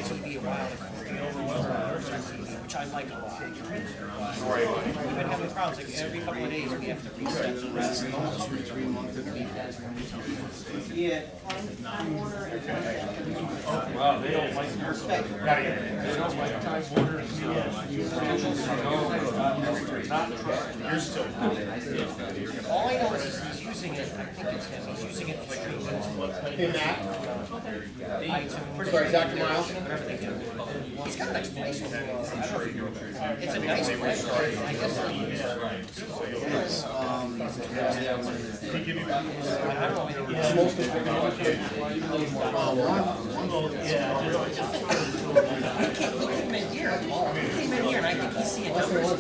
TV a while ago, which I like a lot. We've been having problems, like every couple of days we have to reset the rest. Yeah. Wow, they don't like your stuff. They don't like Time Warner and you're still. All I know is he's using it, I think it's him, he's using it for streaming. Hey, Matt. iTunes. Sorry, Dr. Miles. Whatever they do. He's got an explanation. I don't know if you it's a nice place. I guess I don't know anything. He came in here and I think he's seeing numbers.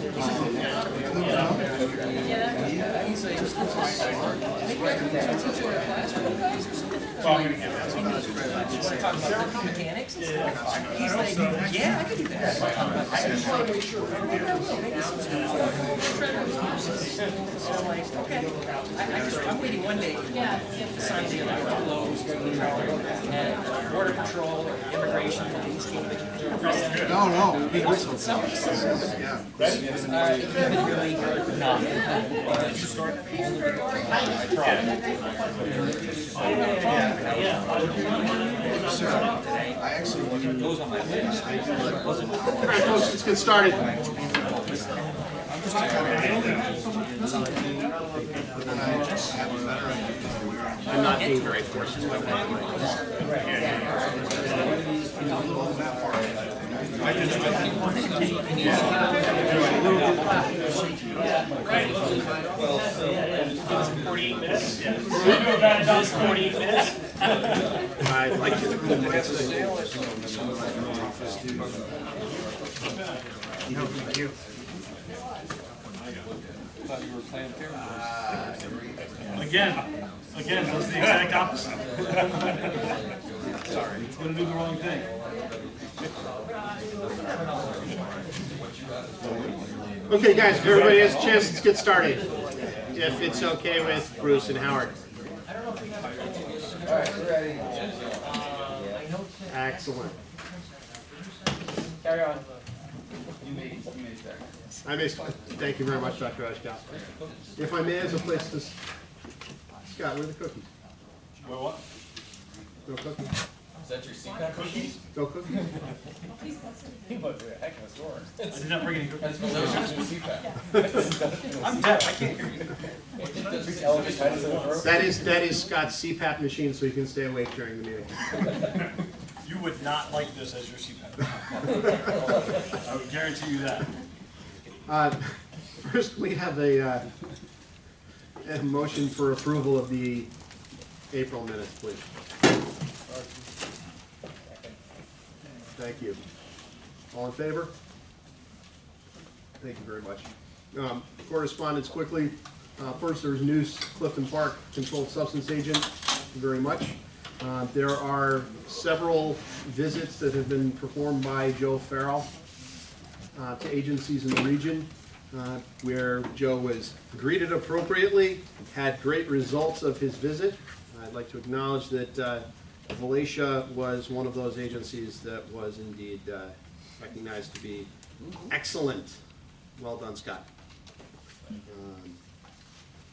He's like, mechanics and stuff. He's like, yeah, I could do that. I just want to make sure. So I'm like, okay. I'm waiting one day. Sign the closed, and border patrol or immigration. No. They also some really not. I actually want to goes on my list. All right, folks, let's get started. I'm not being very forceful. I'd like to cool myself. No, thank you. Again, that's the exact opposite. Sorry, it's going to do the wrong thing. Okay, guys, if everybody has a chance, let's get started. If it's okay with Bruce and Howard. All right, we're ready. Excellent. Carry on. Thank you very much, Dr. Ashkow. If I may, as a place to... Scott, where are the cookies? Where what? No cookies? Is that your CPAP cookies? No cookies? He went to a heck of a store. I did not bring any cookies. Those are just for CPAP. I'm deaf, I can't hear you. That is Scott's CPAP machine, so he can stay awake during the meeting. You would not like this as your CPAP. I would guarantee you that. First, we have a motion for approval of the April minutes, please. Thank you. All in favor? Thank you very much. Correspondence quickly. First, there's news, Clifton Park, controlled substance agent. Thank you very much. There are several visits that have been performed by Joe Farrell to agencies in the region where Joe was greeted appropriately, had great results of his visit. I'd like to acknowledge that Valatia was one of those agencies that was indeed recognized to be excellent. Well done, Scott.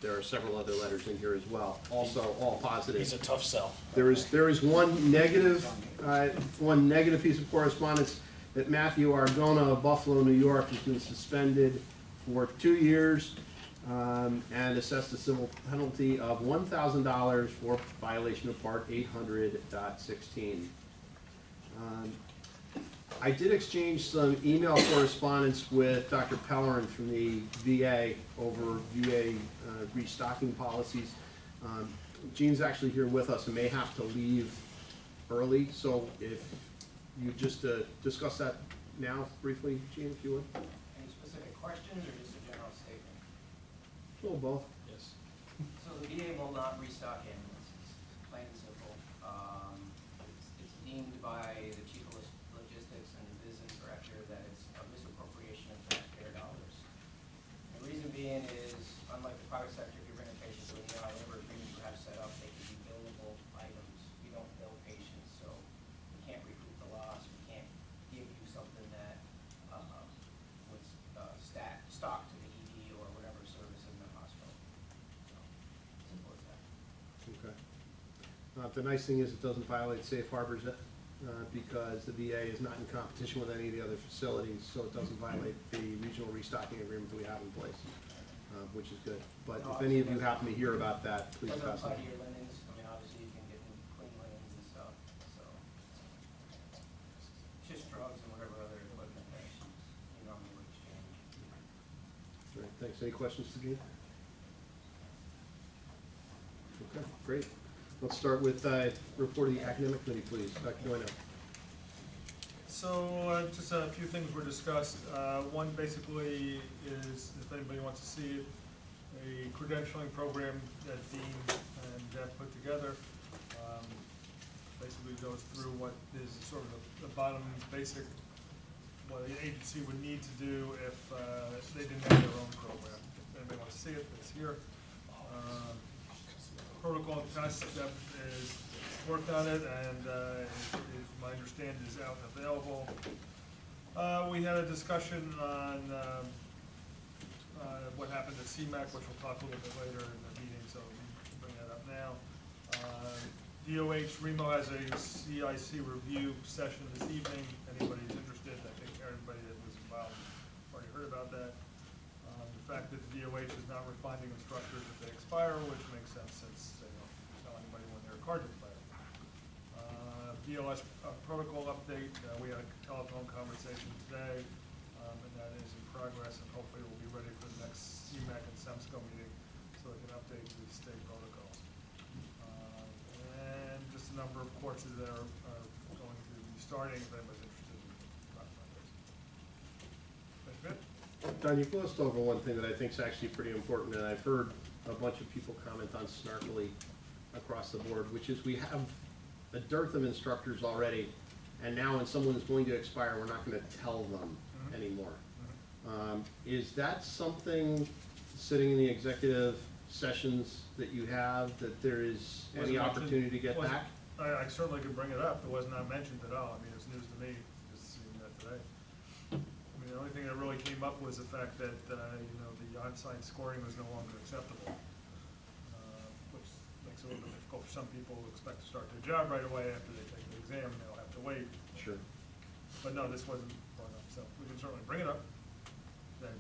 There are several other letters in here as well, also all positive. He's a tough sell. There is one negative piece of correspondence that Matthew Argona of Buffalo, New York, has been suspended for 2 years and assessed a civil penalty of $1,000 for violation of Part 800.16. I did exchange some email correspondence with Dr. Pellerin from the VA over VA restocking policies. Jean's actually here with us and may have to leave early, so if you just discuss that now briefly, Jean, if you would. Any specific questions or just a general statement? A little both. Yes. So the VA will not restock ambulances, plain and simple. It's deemed by the chief of logistics and the business director that it's a misappropriation of taxpayer dollars. The reason being is, unlike the private sector, if you bring a patient to an ER, whatever agreement you have set up, they can be billable items. We don't bill patients, so we can't recoup the loss. We can't The nice thing is it doesn't violate safe harbors because the VA is not in competition with any of the other facilities, so it doesn't violate the regional restocking agreement that we have in place, which is good. But if any of you happen to hear about that, please Doesn't pass it apply on. to your linens, I mean, obviously you can get clean linens and stuff, so. It's just drugs and whatever other equipment that you normally would exchange. All right, thanks. Any questions to Gene? Okay, great. Let's start with report of the academic committee, please. Dr. Doino. So just a few things were discussed. One basically is, if anybody wants to see it, a credentialing program that Dean and Jeff put together. Basically goes through what is sort of the bottom basic, what the agency would need to do if they didn't have their own program. If anybody wants to see it, it's here. Protocol test that is worked on it, and my understanding is out and available. We had a discussion on what happened at CMAC, which we'll talk a little bit later in the meeting, so we'll bring that up now. DOH, REMO has a CIC review session this evening. Anybody's interested, I think everybody that was involved already heard about that. The fact that the DOH is not refunding instructors if they expire, which makes sense since they don't tell anybody when their cards expire. BLS protocol update, we had a telephone conversation today, and that is in progress, and hopefully we'll be ready for the next CMAC and SEMSCO meeting so we can update the state protocols. And just a number of courses that are going to be starting, if anybody's interested in talking about those. That's good. Don, you glossed over one thing that I think is actually pretty important, and I've heard a bunch of people comment on snarkily across the board, which is we have a dearth of instructors already, and now when someone is going to expire, we're not going to tell them anymore. Is that something, sitting in the executive sessions that you have, that there is any opportunity to get back? I certainly could bring it up. It was not mentioned at all. I mean, it's news to me, just seeing that today. I mean, the only thing that really came up was the fact that, you know, the on-site scoring was no longer acceptable, which makes it a little bit difficult for some people who expect to start their job right away after they take the exam, and they'll have to wait. Sure. But no, this wasn't brought up, so we can certainly bring it up. Then,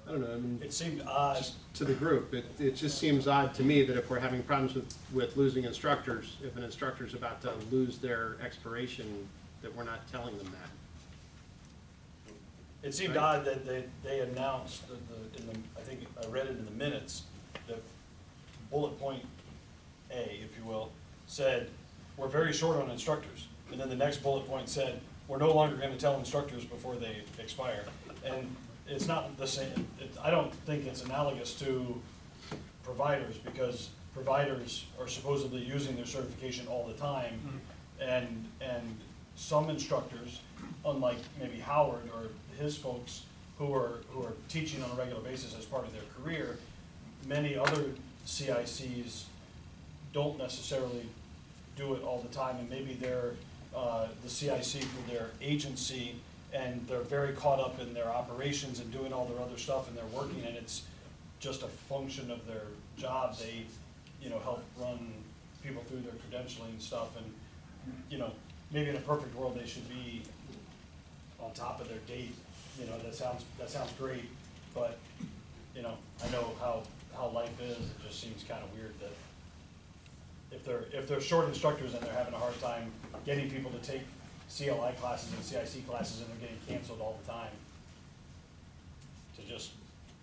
I don't know, I mean, It seemed odd. to the group, it just seems odd to me that if we're having problems with losing instructors, if an instructor's about to lose their expiration, that we're not telling them that. It seemed odd that they announced, I think I read it in the minutes, that bullet point A, if you will, said, we're very short on instructors. And then the next bullet point said, we're no longer going to tell instructors before they expire. And it's not the same, I don't think it's analogous to providers, because providers are supposedly using their certification all the time. And some instructors, unlike maybe Howard or his folks who are teaching on a regular basis as part of their career, many other CICs don't necessarily do it all the time, and maybe they're the CIC for their agency, and they're very caught up in their operations and doing all their other stuff, and they're working, and it's just a function of their job. They, you know, help run people through their credentialing and stuff, and, you know, maybe in a perfect world they should be on top of their date. You know, that sounds great, but, you know, I know how life is. It just seems kind of weird that if they're short instructors and they're having a hard time getting people to take CLI classes and CIC classes, and they're getting canceled all the time, to just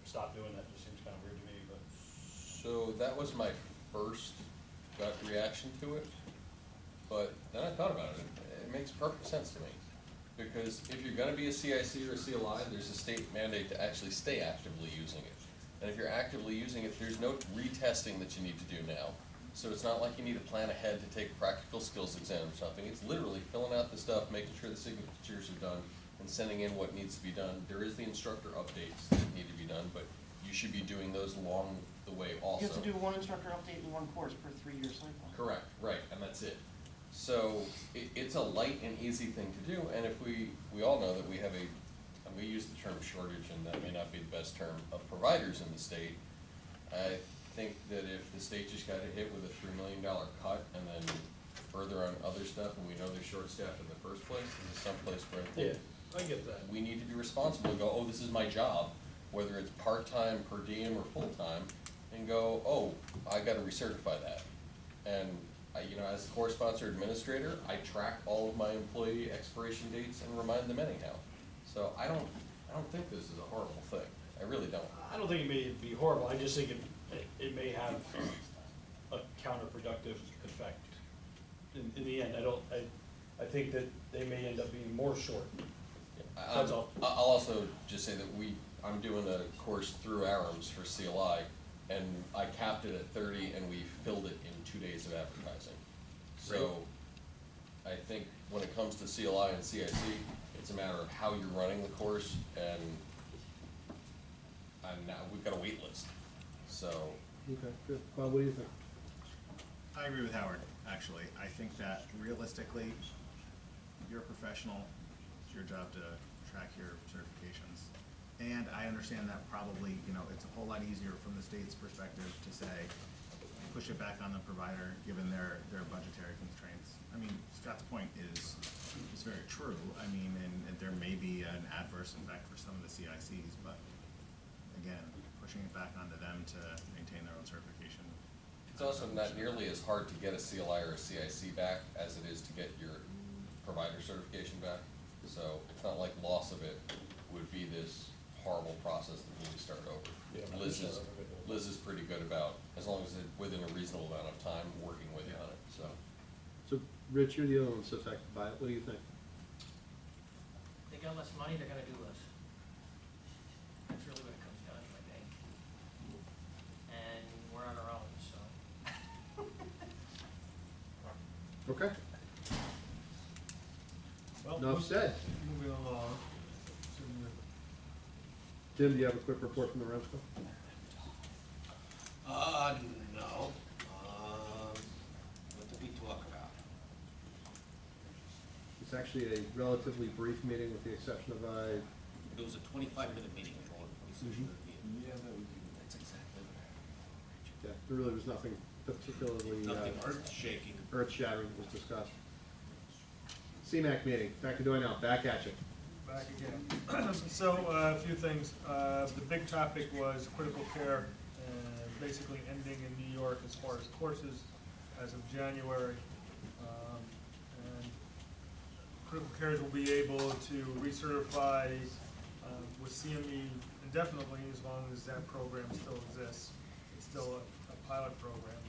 stop doing that just seems kind of weird to me. But So that was my first gut reaction to it, but then I thought about it. It makes perfect sense to me, because if you're going to be a CIC or a CLI, there's a state mandate to actually stay actively using it. And if you're actively using it, there's no retesting that you need to do now. So it's not like you need to plan ahead to take a practical skills exam or something. It's literally filling out the stuff, making sure the signatures are done, and sending in what needs to be done. There is the instructor updates that need to be done, but you should be doing those along the way also. You have to do one instructor update in one course per 3-year cycle. Correct, right, and that's it. So it's a light and easy thing to do, and if we all know that we have and we use the term shortage, and that may not be the best term, of providers in the state, think that if the state just got hit with a $3 million cut and then further on other stuff, and we know they're short-staffed in the first place, this is someplace where I think I get that. we need to be responsible and go, oh, this is my job, whether it's part-time, per diem, or full-time, and go, oh, I gotta recertify that. And I, you know, as the core sponsor administrator, I track all of my employee expiration dates and remind them anyhow. So I don't think this is a horrible thing. I really don't. I don't think it may be horrible, I just think it may have a counterproductive effect. In the end, I think that they may end up being more short. That's all. I'll also just say that I'm doing a course through ARMS for CLI, and I capped it at 30, and we filled it in 2 days of advertising. So I think when it comes to CLI and CIC, it's a matter of how you're running the course, and now we've got a wait list. So Okay, good. Bob, what do you think? I agree with Howard, actually. I think that realistically, you're a professional, it's your job to track your certifications. And I understand that probably, you know, it's a whole lot easier from the state's perspective to say, push it back on the provider, given their budgetary constraints. I mean, Scott's point is very true. I mean, and there may be an adverse effect for some of the CICs, but again, pushing it back onto them to maintain their own certification. it's also not nearly as hard to get a CLI or a CIC back as it is to get your provider certification back. So it's not like loss of it would be this horrible process that we need to start over. Yeah. Liz is pretty good about, as long as it's within a reasonable amount of time, working with you on it, so. So, Rich, you're the other one that's affected by it. What do you think? They got less money, they're gonna do less. That's really what it comes down to, I think. And we're on our own, so. Okay, Well, enough said. Moving along. Jim, do you have a quick report from the Rams Club? No. What did we talk about? It's actually a relatively brief meeting with the exception of It was a 25-minute meeting with all the police. Yeah, that would be. That's exactly right. yeah, there really was nothing particularly Nothing earth-shaking. earth-shattering that was discussed. CMAC meeting, back to doing now, back at you. Back again. So, a few things. The big topic was critical care, basically ending in New York as far as courses as of January. And critical cares will be able to recertify with CME indefinitely as long as that program still exists. It's still a pilot program,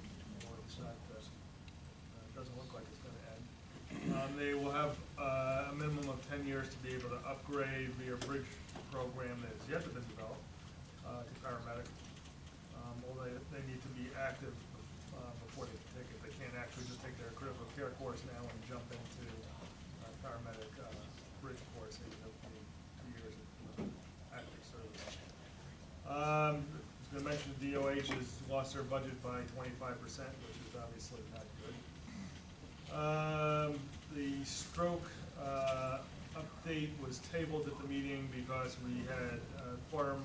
or it's not, it doesn't look like it's gonna end. They will have a minimum of 10 years to be able to upgrade via bridge program that has yet to been developed to paramedic. Or they need to be active before they can take it. They can't actually just take their critical care course now and jump into paramedic bridge course. They have to be 2 years of active service. I was going to mention the DOH has lost their budget by 25%, which is obviously not good. The stroke update was tabled at the meeting because we had a quorum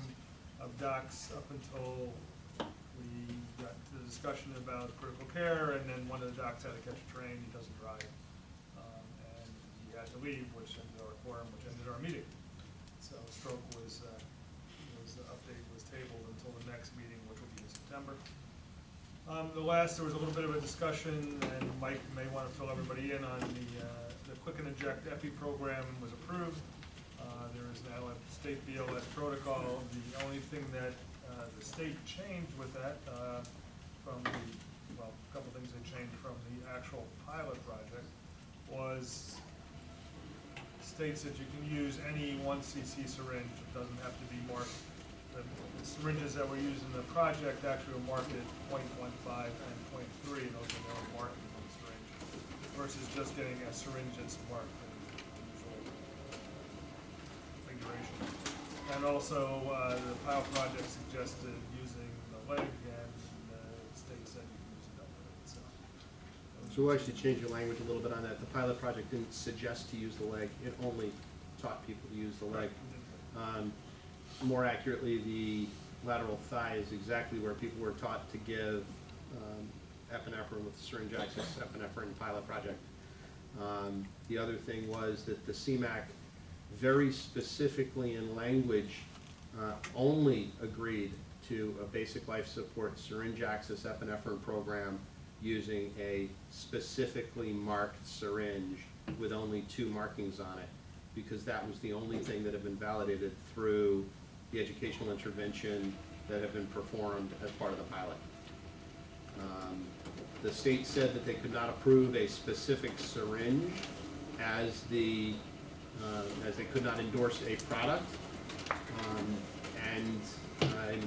of docs up until we got to the discussion about critical care, and then one of the docs had to catch a train. He doesn't drive, and he had to leave, which ended our quorum, which ended our meeting. So stroke was the update was tabled until the next meeting, which will be in September. There was a little bit of a discussion, and Mike may want to fill everybody in on the Quick and Eject EPI program was approved. There is now a state BLS protocol. The only thing that the state changed with that from a couple things they changed from the actual pilot project was states that you can use any 1cc syringe. It doesn't have to be marked. The syringes that were used in the project actually were marked at 0.15 and 0.3, and those are the only markings on the syringe, versus just getting a syringe that's marked in the usual configuration. And also, the pilot project suggested using the leg, and the state said you can use it up with it, so. So we'll actually change your language a little bit on that. The pilot project didn't suggest to use the leg, it only taught people to use the leg. More accurately, the lateral thigh is exactly where people were taught to give epinephrine with syringe access epinephrine pilot project. The other thing was that the CMAC very specifically in language only agreed to a basic life support syringe access epinephrine program using a specifically marked syringe with only 2 markings on it, because that was the only thing that had been validated through the educational intervention that had been performed as part of the pilot. The state said that they could not approve a specific syringe as they could not endorse a product, and I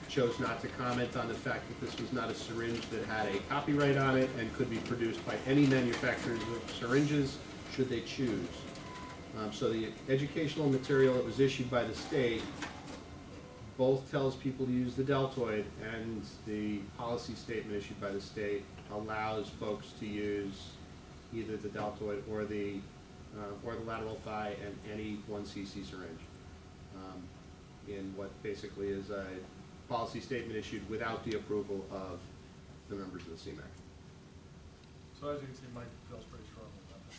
chose not to comment on the fact that this was not a syringe that had a copyright on it and could be produced by any manufacturers of syringes should they choose. So the educational material that was issued by the state both tells people to use the deltoid, and the policy statement issued by the state allows folks to use either the deltoid or the lateral thigh and any 1 cc syringe in what basically is a policy statement issued without the approval of the members of the CMAC. So as you can see, Mike feels pretty strongly about this.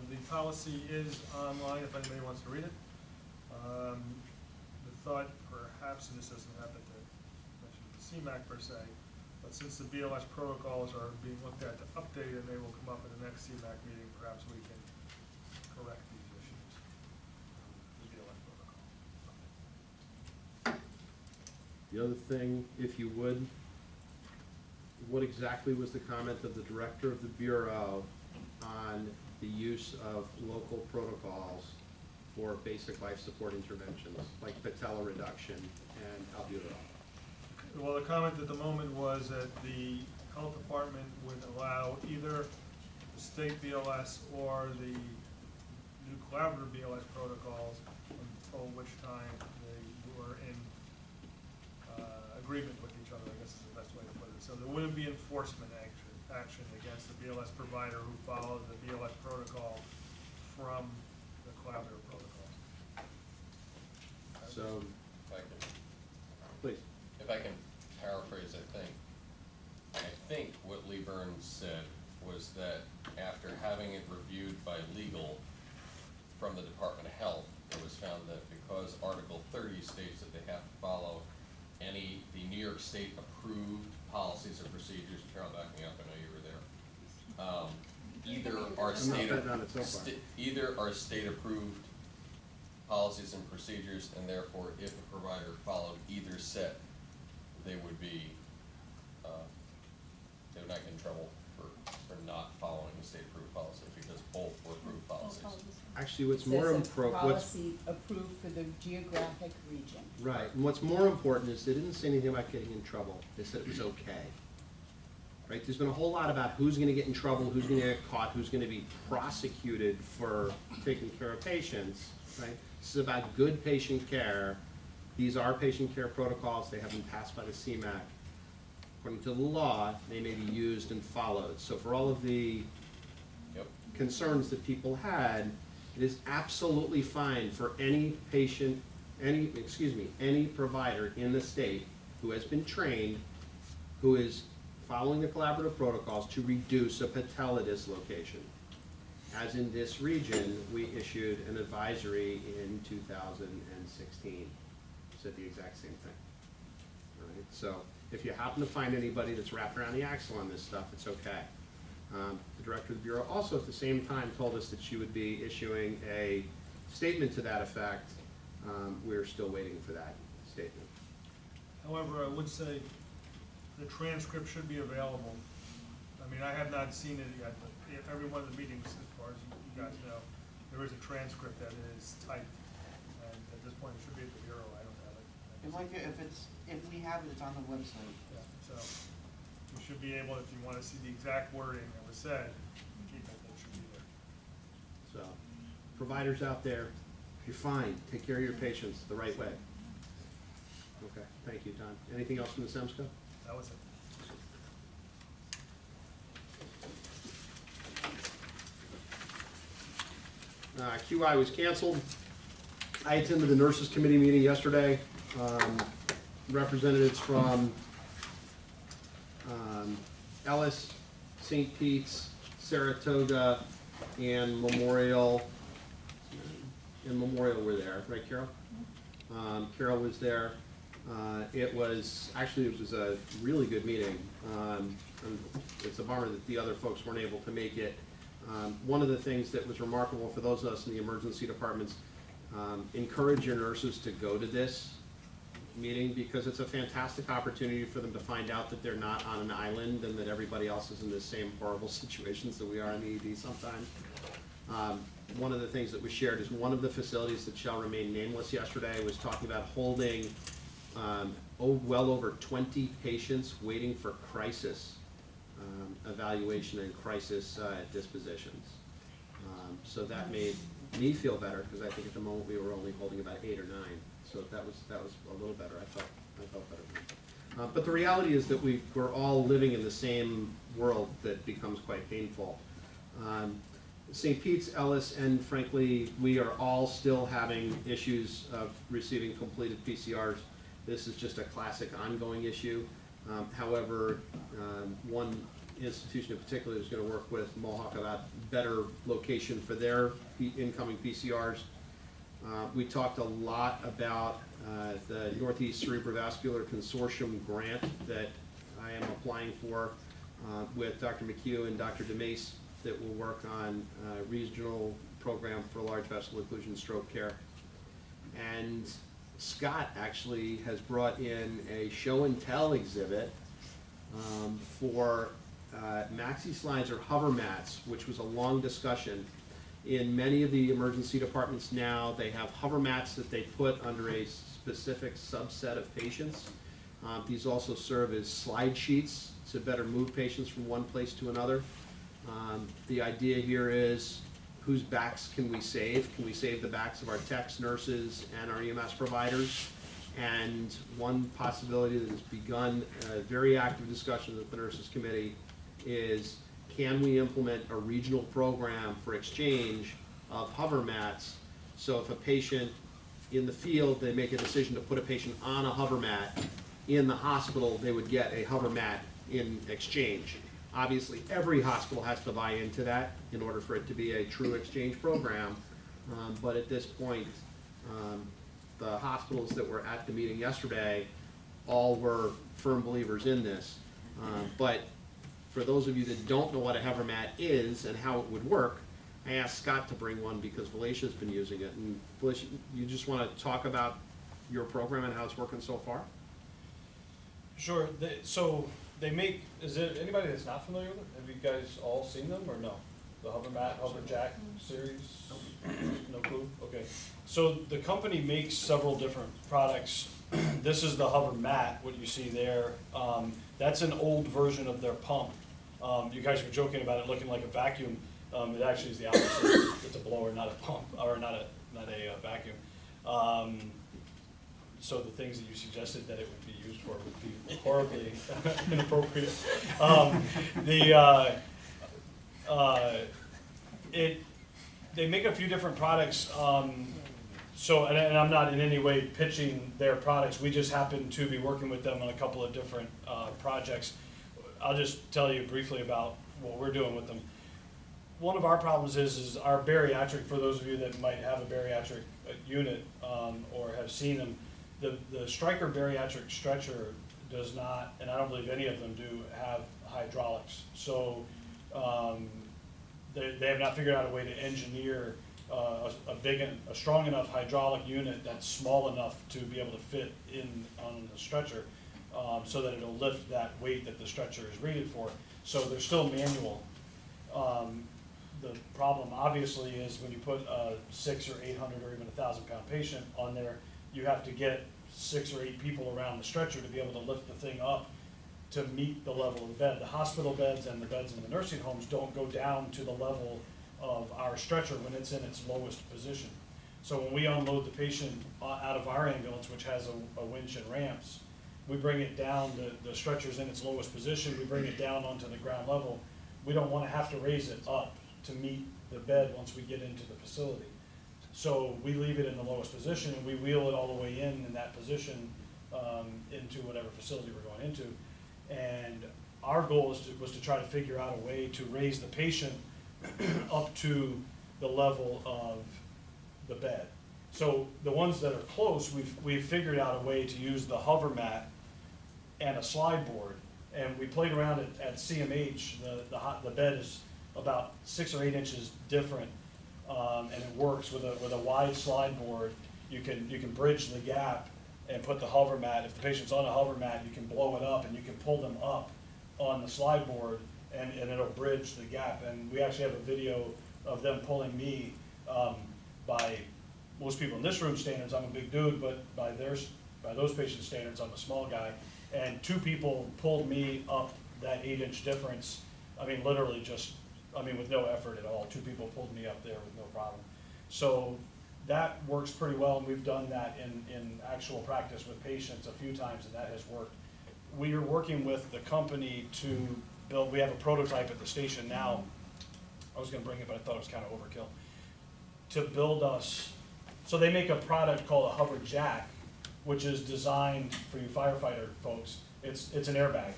The policy is online if anybody wants to read it. The thought perhaps, and this doesn't happen to mention the CMAC per se, but since the BLS protocols are being looked at to update and they will come up in the next CMAC meeting, perhaps we can correct these issues. The BLS protocol. The other thing, if you would, what exactly was the comment of the director of the Bureau on the use of local protocols for basic life support interventions, like patella reduction and albuterol? Well, the comment at the moment was that the health department would allow either the state BLS or the new collaborative BLS protocols, until which time they were in agreement with each other, I guess is the best way to put it. So there wouldn't be enforcement action against the BLS provider who followed the BLS protocol from the collaborative protocol. So, If I can, please. if I can paraphrase, I think what Lee Burns said was that after having it reviewed by legal from the Department of Health, it was found that because Article 30 states that they have to follow the New York State approved policies and procedures, Carol, back me up, I know you were there. Either are state approved policies and procedures, and therefore if a provider followed either set, they would be, they would not get in trouble for not following the state approved policy, because both were approved policies. Actually, what's Says more a important, policy approved for the geographic region. right, and what's more important is they didn't say anything about getting in trouble. They said it was okay. Right, there's been a whole lot about who's gonna get in trouble, who's gonna get caught, who's gonna be prosecuted for taking care of patients, right? This is about good patient care. These are patient care protocols. They have been passed by the CMAC. According to the law, they may be used and followed. So for all of the concerns that people had, it is absolutely fine for any patient, any provider in the state who has been trained, who is following the collaborative protocols to reduce a patella dislocation. As in this region, we issued an advisory in 2016. Said the exact same thing. All right, so if you happen to find anybody that's wrapped around the axle on this stuff, it's okay. The director of the Bureau also at the same time told us that she would be issuing a statement to that effect. We're still waiting for that statement. However, I would say the transcript should be available. I mean, I have not seen it yet, but every one of the meetings, as far as you guys know, there is a transcript that is typed, and at this point, it should be at the Bureau. I don't have it. If we have it, it's on the website. Yeah, so you should be able, if you want to see the exact wording that was said, keep it, it should be there. So, providers out there, you're fine. Take care of your patients the right way. Okay, thank you, Don. Anything else from the SEMSCO? That was it. QI was canceled. I attended the nurses committee meeting yesterday. representatives from Ellis, St. Pete's, Saratoga, and Memorial were there, right, Carol? Carol was there. It was a really good meeting. And it's a bummer that the other folks weren't able to make it. One of the things that was remarkable for those of us in the emergency departments, encourage your nurses to go to this meeting because it's a fantastic opportunity for them to find out that they're not on an island and that everybody else is in the same horrible situations that we are in the ED sometimes. One of the things that was shared is one of the facilities that shall remain nameless yesterday was talking about holding well over 20 patients waiting for crisis evaluation and crisis dispositions. So that made me feel better because I think at the moment we were only holding about 8 or 9. So that was a little better. I felt better. But the reality is that we're all living in the same world that becomes quite painful. St. Pete's, Ellis, and frankly, we are all still having issues of receiving completed PCRs. This is just a classic ongoing issue. However, one institution in particular is going to work with Mohawk about better location for their incoming PCRs. We talked a lot about the Northeast Cerebrovascular Consortium grant that I am applying for with Dr. McHugh and Dr. DeMace that will work on a regional program for large vessel occlusion stroke care. And Scott actually has brought in a show and tell exhibit for maxi slides or hover mats, which was a long discussion. In many of the emergency departments now, they have hover mats that they put under a specific subset of patients. These also serve as slide sheets to better move patients from one place to another. The idea here is whose backs can we save? Can we save the backs of our techs, nurses, and our EMS providers? And one possibility that has begun a very active discussion with the nurses committee is, can we implement a regional program for exchange of hover mats? So if a patient in the field, they make a decision to put a patient on a hover mat, in the hospital, they would get a hover mat in exchange. Obviously, every hospital has to buy into that in order for it to be a true exchange program. But at this point, the hospitals that were at the meeting yesterday all were firm believers in this. But for those of you that don't know what a hover mat is and how it would work, I asked Scott to bring one because Felicia's been using it. And Felicia, you just want to talk about your program and how it's working so far? Sure. So they make, is there anybody that's not familiar with it? Have you guys all seen them or no? The hover mat, hover jack series? No clue? Okay. So the company makes several different products. This is the hover mat, what you see there. That's an old version of their pump. You guys were joking about it looking like a vacuum. It actually is the opposite. It's a blower, not a pump, or not a vacuum. So the things that you suggested that it would be used for would be horribly inappropriate. They make a few different products. So, and I'm not in any way pitching their products. We just happen to be working with them on a couple of different projects. I'll just tell you briefly about what we're doing with them. One of our problems is our bariatric, for those of you that might have a bariatric unit or have seen them, the Stryker bariatric stretcher does not, and I don't believe any of them do, have hydraulics. So they have not figured out a way to engineer a strong enough hydraulic unit that's small enough to be able to fit in on the stretcher so that it'll lift that weight that the stretcher is rated for. So they're still manual. The problem obviously is when you put a 600 or 800 or even 1,000-pound patient on there, you have to get 6 or 8 people around the stretcher to be able to lift the thing up to meet the level of the bed. The hospital beds and the beds in the nursing homes don't go down to the level of our stretcher when it's in its lowest position. So when we unload the patient out of our ambulance, which has a winch and ramps, we bring it down, the stretcher's in its lowest position, we bring it down onto the ground level. We don't want to have to raise it up to meet the bed once we get into the facility. So we leave it in the lowest position and we wheel it all the way in that position into whatever facility we're going into. And our goal was to try to figure out a way to raise the patient up to the level of the bed. So the ones that are close, we've figured out a way to use the hover mat and a slide board. And we played around at CMH. The bed is about 6 or 8 inches different, and it works with a wide slide board. You can bridge the gap and put the hover mat. If the patient's on a hover mat, you can blow it up and you can pull them up on the slide board, and it'll bridge the gap. And we actually have a video of them pulling me. By most people in this room standards, I'm a big dude, but by those patient standards, I'm a small guy. And 2 people pulled me up that 8-inch difference. I mean, literally with no effort at all. 2 people pulled me up there with no problem. So that works pretty well, and we've done that in actual practice with patients a few times, and that has worked. We are working with the company to build, we have a prototype at the station now. I was gonna bring it, but I thought it was kind of overkill. To build us, so they make a product called a hover jack, which is designed for you firefighter folks. It's an airbag,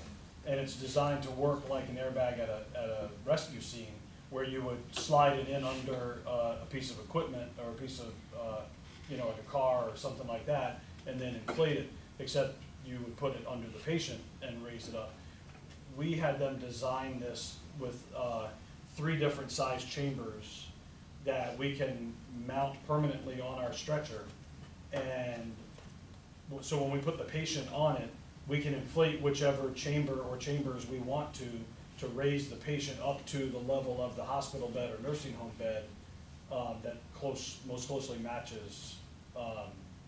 and it's designed to work like an airbag at a rescue scene, where you would slide it in under a piece of equipment or a piece of, like a car or something like that, and then inflate it, except you would put it under the patient and raise it up. We had them design this with 3 different size chambers that we can mount permanently on our stretcher. And so when we put the patient on it, we can inflate whichever chamber or chambers we want to raise the patient up to the level of the hospital bed or nursing home bed that most closely matches,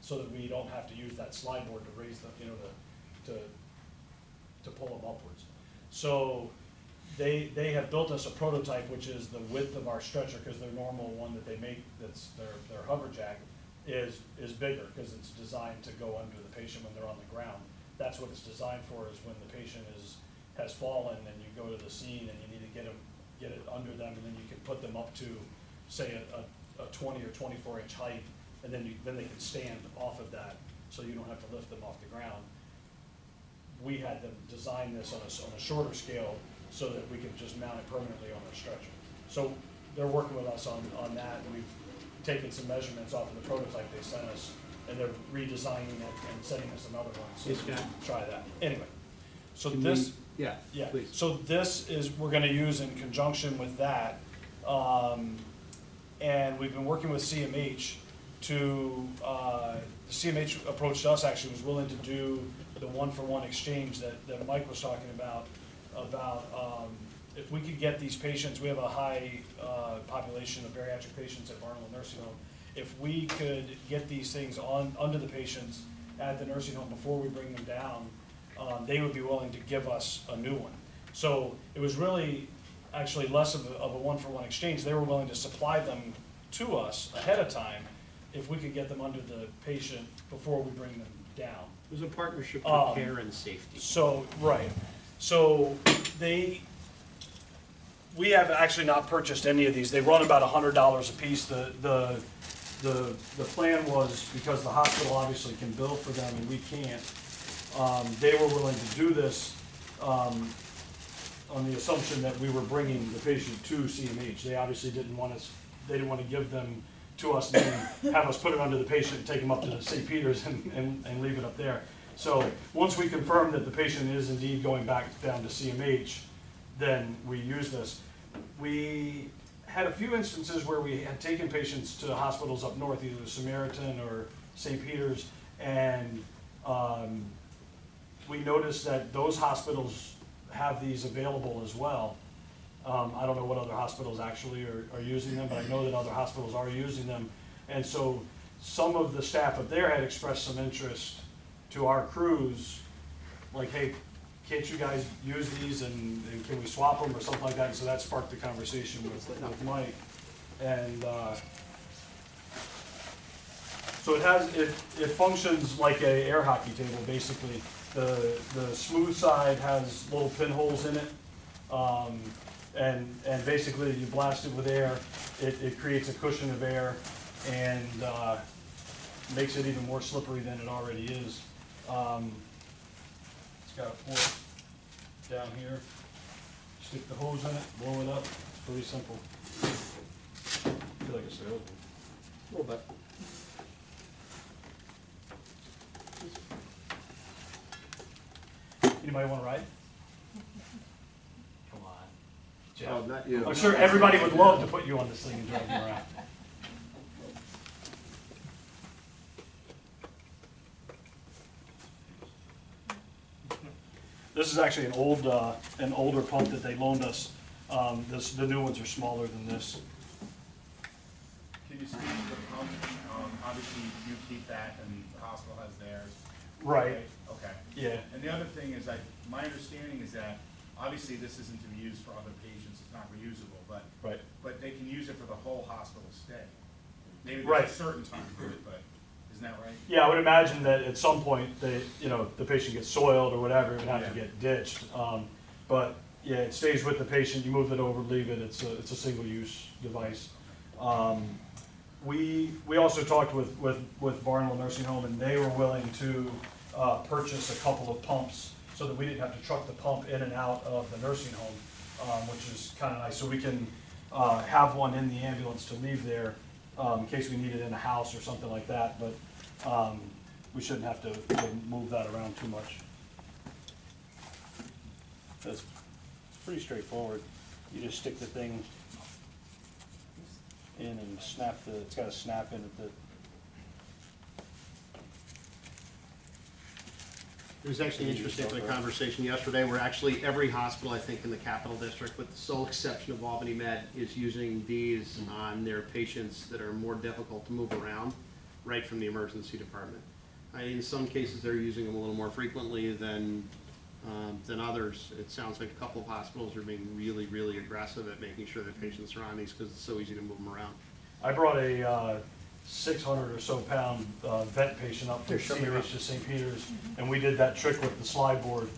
so that we don't have to use that slide board to raise them, to pull them upwards. So they have built us a prototype, which is the width of our stretcher, because their normal one that they make, that's their hover jack, is bigger, because it's designed to go under the patient when they're on the ground. That's what it's designed for, is when the patient has fallen and you go to the scene and you need to get it under them, and then you can put them up to, say, a 20 or 24 inch height, and then they can stand off of that, so you don't have to lift them off the ground. We had them design this on a shorter scale, so that we could just mount it permanently on our stretcher. So they're working with us on that, and we've taken some measurements off of the prototype they sent us, and they're redesigning it and sending us another one, so we can try that. Anyway, so Yeah, please. so this is, we're gonna use in conjunction with that. And we've been working with CMH to, CMH approached us, actually was willing to do the 1-for-1 exchange that Mike was talking about if we could get these patients, we have a high population of bariatric patients at Barnwell Nursing Home. If we could get these things under the patients at the nursing home before we bring them down, they would be willing to give us a new one. So it was really actually less of a 1-for-1 exchange. They were willing to supply them to us ahead of time if we could get them under the patient before we bring them down. It was a partnership for care and safety. So, right. So we have actually not purchased any of these. They run about $100 a piece. The plan was, because the hospital obviously can bill for them and we can't, they were willing to do this on the assumption that we were bringing the patient to CMH. They obviously didn't want to give them to us and then have us put it under the patient and take them up to the St. Peter's and leave it up there. So once we confirm that the patient is indeed going back down to CMH, then we use this. We had a few instances where we had taken patients to hospitals up north, either Samaritan or St. Peter's, and we noticed that those hospitals have these available as well. I don't know what other hospitals actually are using them, but I know that other hospitals are using them. And so some of the staff up there had expressed some interest to our crews, like, hey, can't you guys use these and can we swap them or something like that? And so that sparked the conversation with Mike. And so it functions like an air hockey table, basically. The smooth side has little pinholes in it. And basically you blast it with air, it creates a cushion of air and makes it even more slippery than it already is. It's got a port down here. Stick the hose in it, blow it up. It's pretty simple. I feel like it's salesman. A little bit. Anybody want to ride? Come on. Jeff. Oh, not you. I'm sure everybody would love to put you on this thing and drive you around. This is actually an older pump that they loaned us. The new ones are smaller than this. Can you speak to the pump? Obviously, you keep that and the hospital has theirs. Right. Okay. Yeah. And the other thing is, my understanding is that, obviously, this isn't to be used for other patients, it's not reusable, Right. but they can use it for the whole hospital stay. Maybe Right. there's a certain time for it, but, isn't that right? Yeah, I would imagine that at some point, the patient gets soiled or whatever, it would have to Yeah. get ditched. But yeah, it stays with the patient, you move it over, leave it, it's a single-use device. We also talked with Barnwell Nursing Home, and they were willing to purchase a couple of pumps so that we didn't have to truck the pump in and out of the nursing home, which is kind of nice. So we can have one in the ambulance to leave there in case we need it in a house or something like that, but we shouldn't have to move that around too much. It's pretty straightforward. You just stick the thing in and snap it's got a snap in it that. It was actually interesting for the conversation yesterday, where actually every hospital, I think, in the Capital District, with the sole exception of Albany Med, is using these on their patients that are more difficult to move around, right from the emergency department. In some cases, they're using them a little more frequently than others. It sounds like a couple of hospitals are being really, really aggressive at making sure that patients are on these because it's so easy to move them around. I brought a 600 or so pound vent patient up from CH to St. Peter's, and we did that trick with the slide board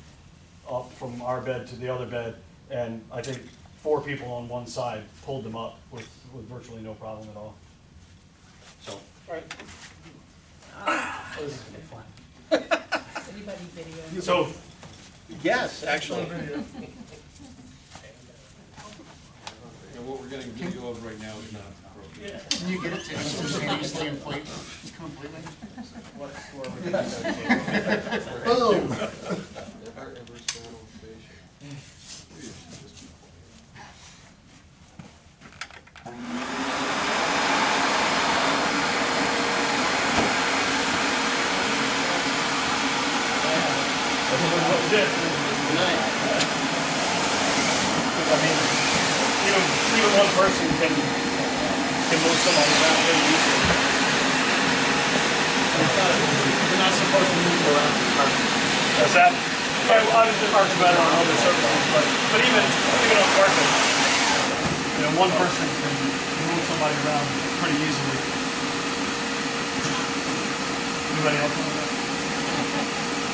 up from our bed to the other bed, and I think 4 people on one side pulled them up with virtually no problem at all. So, all right. This is gonna be fun. Anybody video? So, Yes, actually. And what we're getting video of right now is not appropriate. Can you get it to instantaneously inflate completely? Boom. what we did. I mean, even one person can move somebody around very easily. You're not supposed to move around. That's that. Yeah, well, obviously parks better on other surfaces, but even on carpet, one person can move somebody around pretty easily. Anybody else want that?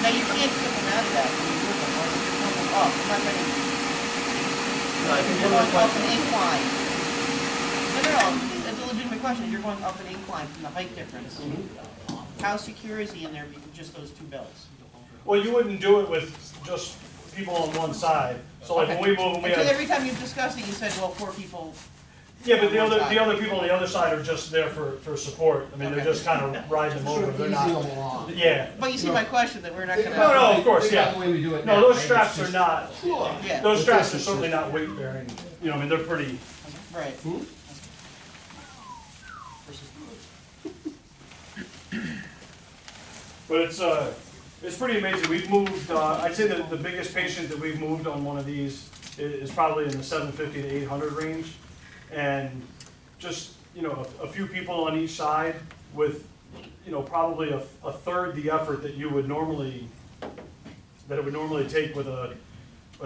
Now, you can't get them out of that when you move them, or you move them up, I'm not gonna. You're going up an incline. No, that's a legitimate question, you're going up an incline from the height difference. How secure is he in there with just those 2 belts? Well, you wouldn't do it with just people on one side. So like when we move, we Until have. every time you've discussed it, you said, well, 4 people. Yeah, but the on one other side. people on the other side are just there for support. I mean, they're Okay. just kind of riding them over. They're not. Yeah. But you see my question, that we're not gonna. No, of course, Think about yeah. the way we do it No, now, those right? straps It's are just- not. Yeah, Those straps are certainly not weight bearing. I mean, they're pretty. right. But it's pretty amazing. We've moved. I'd say that the biggest patient that we've moved on one of these is probably in the 750 to 800 range, and just a few people on each side with probably a third the effort that it would normally take with a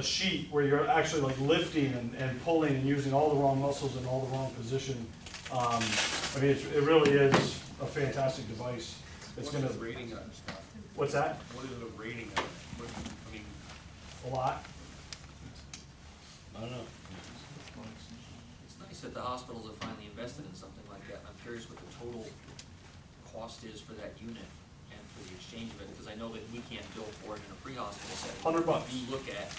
sheet where you're actually like lifting and pulling and using all the wrong muscles in all the wrong position. I mean, it really is a fantastic device. It's What gonna. is the rating on it, Scott? What's that? What is the rating on it? I mean, A lot? I don't know. It's nice that the hospitals have finally invested in something like that. I'm curious what the total cost is for that unit and for the exchange of it, because I know that we can't bill for it in a pre-hospital setting. $100. You look at,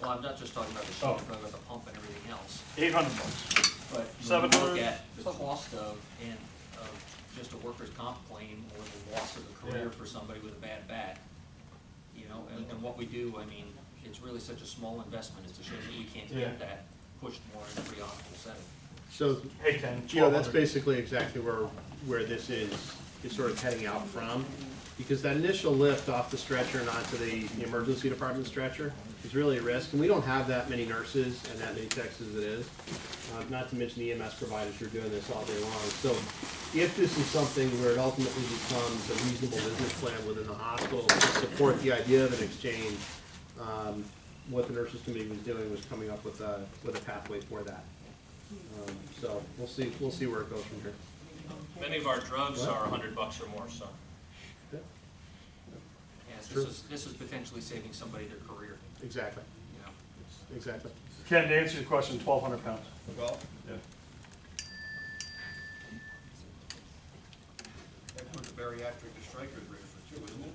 well, I'm not just talking about the sheet, I'm talking about the pump and everything else. $800. But when you 700. look at the cost of just a workers' comp claim or the loss of a career for somebody with a bad back, you know, and what we do, I mean, it's really such a small investment, it's a shame that we can't get that pushed more in a pre-hospital setting. So, Hey, Ken. Gino, that's basically exactly where this is sort of heading out from. Because that initial lift off the stretcher and onto the emergency department stretcher is really a risk. And we don't have that many nurses and that many techs as it is. Not to mention the EMS providers who are doing this all day long. So if this is something where it ultimately becomes a reasonable business plan within the hospital to support the idea of an exchange, what the nurses committee was doing was coming up with a pathway for that. So we'll see where it goes from here. Many of our drugs are $100 or more, so. Yes, this is potentially saving somebody their career, Exactly. you know. Exactly. Ken, to answer your question, 1,200 pounds. Well, Yeah. That's what the bariatric striker is rated for too, isn't it?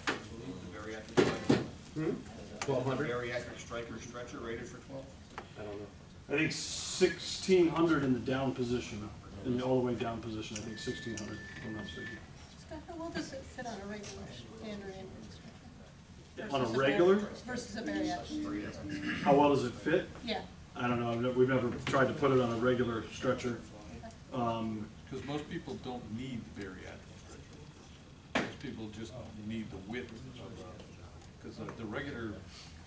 I believe the bariatric striker. 1,200? Bariatric striker stretcher rated for 12? I don't know. I think 1,600 in the down position, in the all the way down position, I think 1,600, if I'm not mistaken. Scott, how well does it fit on a regular standard ambulance stretcher? On a regular? Versus a bariatric? How well does it fit? Yeah. I don't know, we've never tried to put it on a regular stretcher. Because most people don't need the bariatric stretcher. Most people just need the width, because the regular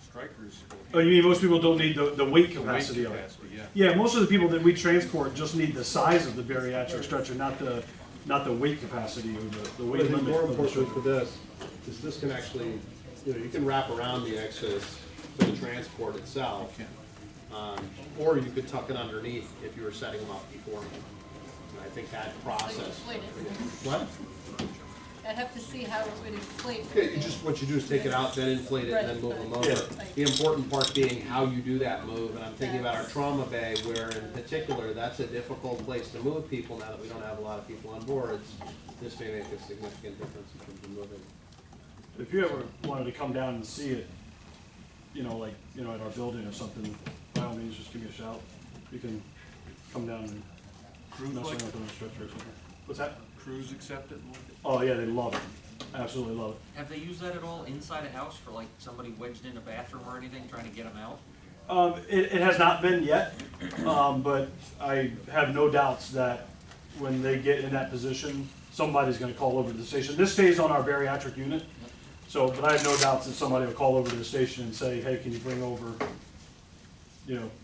strikers. Oh, you mean most people don't need the weight capacity of it? capacity, yeah. Yeah, most of the people that we transport just need the size of the bariatric stretcher, not the weight capacity or the weight But limit. more of the importantly stretcher. for this, is this can actually, you can wrap around the Exodus for the transport itself. Or you could tuck it underneath if you were setting them up beforehand. And I think that process. Inflate it. What? I'd have to see how it would inflate. Okay, what you do is take it out, then inflate it, and then move them over. Yeah. The important part being how you do that move, and I'm thinking about our trauma bay, where in particular, that's a difficult place to move people now that we don't have a lot of people on boards. This may make a significant difference in terms of moving. If you ever wanted to come down and see it, like, at our building or something, by all means, just give me a shout. You can come down and mess around with it on a stretcher or something. What's that? Crews accept it? Oh, yeah, they love it. Absolutely love it. Have they used that at all inside a house for like somebody wedged in a bathroom or anything, trying to get them out? It has not been yet, but I have no doubts that when they get in that position, somebody's gonna call over to the station. This stays on our bariatric unit, but I have no doubts that somebody will call over to the station and say, hey, can you bring over,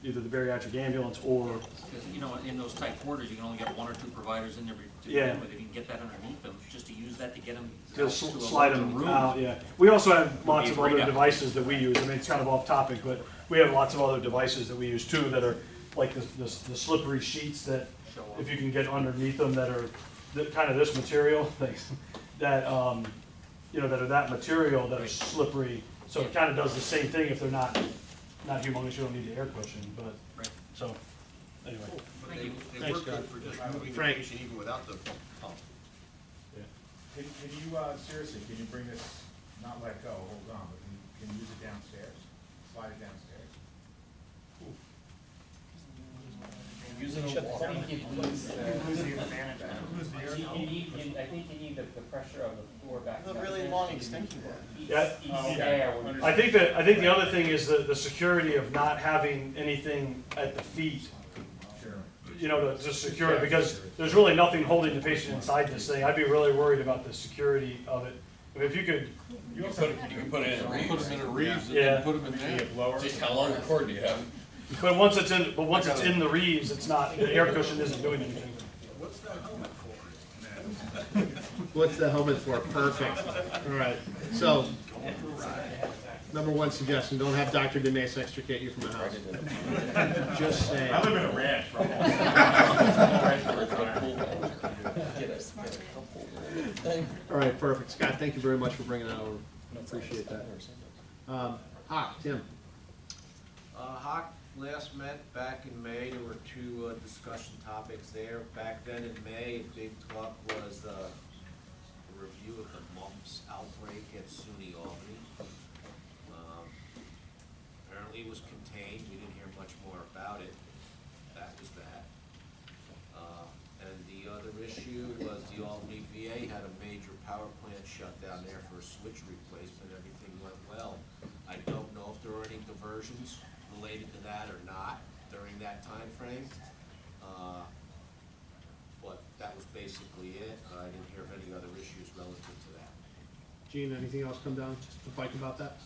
either the bariatric ambulance or. Because, in those tight quarters, you can only get one or two providers in there to Yeah. begin with. If you can get that underneath them, just to use that to get them out Just to a slide larger them room. out, yeah. We also have lots of Would be other great. devices that we use. I mean, it's kind of off topic, but we have lots of other devices that we use too that are like the slippery sheets that, Show up. if you can get underneath them, that are kind of this material, that are that material that are slippery. So it kind of does the same thing if they're not humongous. You don't need the air cushion, but Right. so anyway. But Thank they you. work good for just moving the Frank. patient even without the pump. Can you, seriously, can you bring this, not let go, hold on, but can you use it downstairs? Slide it downstairs? Use it on wall. I think you need the pressure of the floor back. A really long extension cord. Yeah. Yeah. I think the other thing is the security of not having anything at the feet, to secure it, because there's really nothing holding the patient inside this thing. I'd be really worried about the security of it. I mean, if you could, You can put it in a Put reeds. them in a reeves and Yeah. then put them in there. Just how long a cord do you have? but once it's in the reeds, it's not, the air cushion isn't doing anything. What's that helmet for? What's the helmet for? Perfect. All right. So, number one suggestion, don't have Dr. DeMace extricate you from the house. Just saying. I live in a ranch, All right, perfect. Scott, thank you very much for bringing that over. I appreciate that. Tim. Hawk last met back in May. There were two discussion topics there. Back then in May, a big talk was a review of the mumps campaign, we didn't hear much more about it. That was that. And the other issue was the Albany VA had a major power plant shut down there for a switch replacement. Everything went well. I don't know if there were any diversions related to that or not during that time frame. But that was basically it. I didn't hear of any other issues relative to that. Gene, anything else come down the pike about that?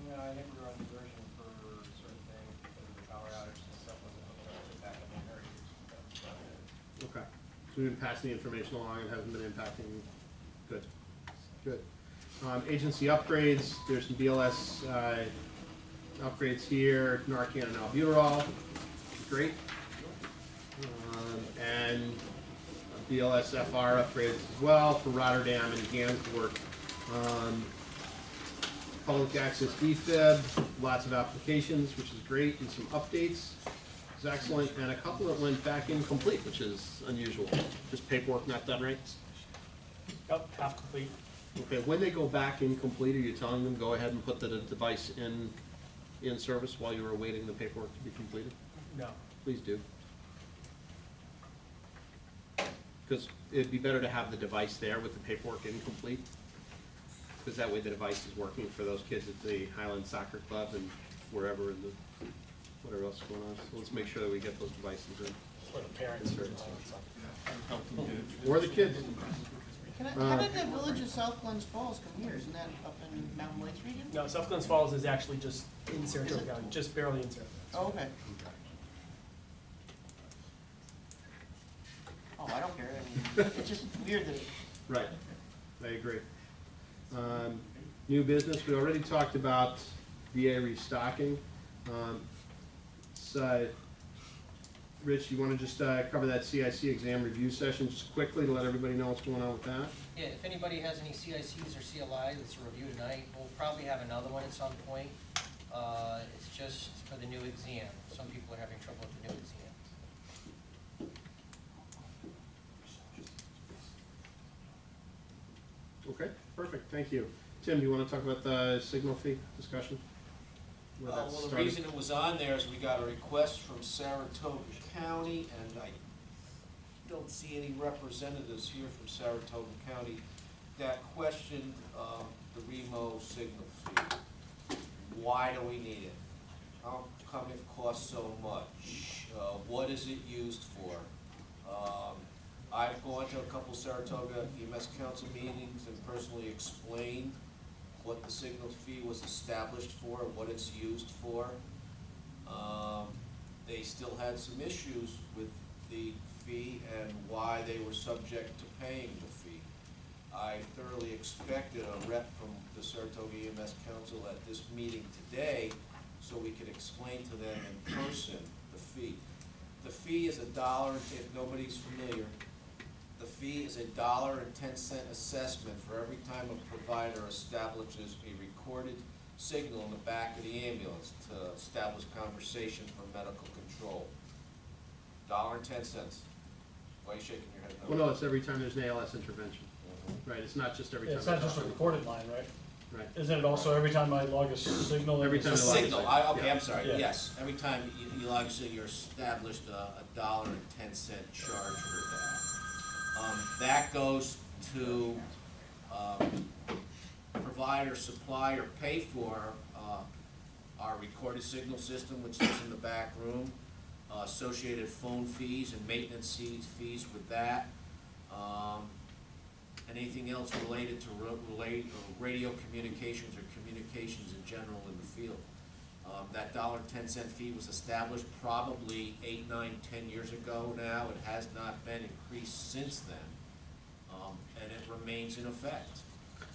Yeah, I think we were on diversion for certain things because of the power outage and stuff wasn't hooked up to back up in areas. That's about it. Okay, so we've been passing the information along and hasn't been impacting, good, good. Agency upgrades, there's some BLS upgrades here, Narcan and albuterol, great. And BLS FR upgrades as well for Rotterdam and Gansworth. Public access DFib, lots of applications, which is great, and some updates. It's excellent, and a couple that went back incomplete, which is unusual. Just paperwork not done right. Yep, half complete. Okay, when they go back incomplete, are you telling them go ahead and put the device in service while you're awaiting the paperwork to be completed? No. Please do. Because it'd be better to have the device there with the paperwork incomplete. Because that way the device is working for those kids at the Highland Soccer Club and wherever in the, whatever else is going on. So let's make sure that we get those devices in. For the parents. Or the kids. How did the village of South Glens Falls come here? Isn't that up in Mountain Lakes region? No, South Glens Falls is actually just in Saratoga County, just barely in Saratoga. Oh, okay. Oh, I don't care. I mean, it's just weird that. Right, I agree. New business, we already talked about VA restocking. Rich, you want to just cover that CIC exam review session just quickly to let everybody know what's going on with that? Yeah, if anybody has any CICs or CLI that's a review tonight, we'll probably have another one at some point. It's just for the new exam. Some people are having trouble with the new exam. Okay, perfect, thank you. Tim, do you want to talk about the signal fee discussion? Where that Well, the started? reason it was on there is we got a request from Saratoga County, and I don't see any representatives here from Saratoga County that questioned the REMO signal fee. Why do we need it? How come it costs so much? What is it used for? I've gone to a couple Saratoga EMS Council meetings and personally explained what the signal fee was established for, what it's used for. They still had some issues with the fee and why they were subject to paying the fee. I thoroughly expected a rep from the Saratoga EMS Council at this meeting today so we could explain to them in person the fee. The fee is $1, if nobody's familiar. The fee is $1.10 assessment for every time a provider establishes a recorded signal in the back of the ambulance to establish conversation for medical control. $1.10. Why are you shaking your head? Well, no, it's every time there's an ALS intervention. Right, it's not just every time. It's not just a recorded line, right? Right. Isn't it also every time I log a signal? Every time A I log a signal, signal. okay, Yeah. I'm sorry, Yeah. yes. Every time you log a signal, you're established a $1.10 charge for that. That goes to provide or supply or pay for our recorded signal system, which is in the back room, associated phone fees and maintenance fees with that, anything else related to radio communications or communications in general in the field. That $1.10 fee was established probably 8, 9, 10 years ago now. It has not been increased since then, and it remains in effect.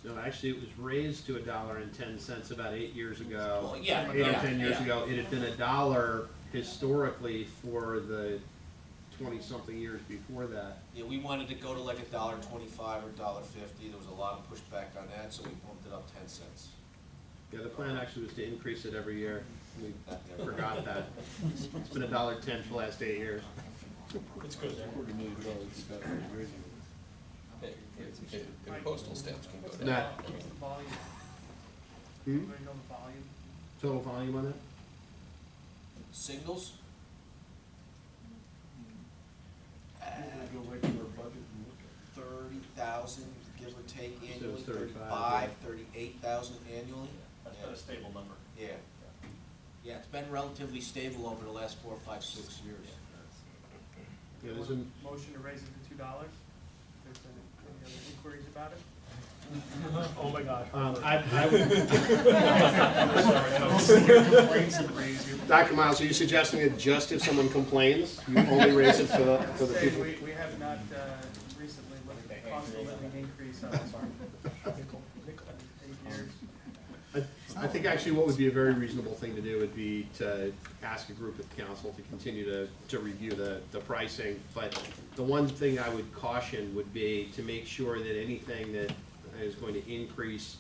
No, actually, it was raised to $1.10 about 8 years ago. Well, yeah, 8 or yeah, 10 years yeah. ago. It had been $1 historically for the 20-something years before that. Yeah, we wanted to go to like $1.25 or $1.50. There was a lot of pushback on that, so we bumped it up 10 cents. Yeah, the plan actually was to increase it every year. We forgot that. It's been $1.10 for the last 8 years. It's good there. And postal stamps can go down. Nah. What's the volume? Hmm? Anybody know the volume? Total volume on that? Singles? Go right to our budget and look at 30,000, give or take So annually, it's 35, 35, 38,000 annually? That's been a stable number. Yeah. Yeah, it's been relatively stable over the last 4, 5, 6 years. Yeah, there's a, Motion to raise it to $2. If there's any other inquiries about it? Oh my gosh. I would. Dr. Miles, are you suggesting that just if someone complains, you only raise it for the Say, people? we have not recently looked at the cost of living increase on 8 years. I think actually what would be a very reasonable thing to do would be to ask a group of council to continue to review the pricing. But the one thing I would caution would be to make sure that anything that is going to increase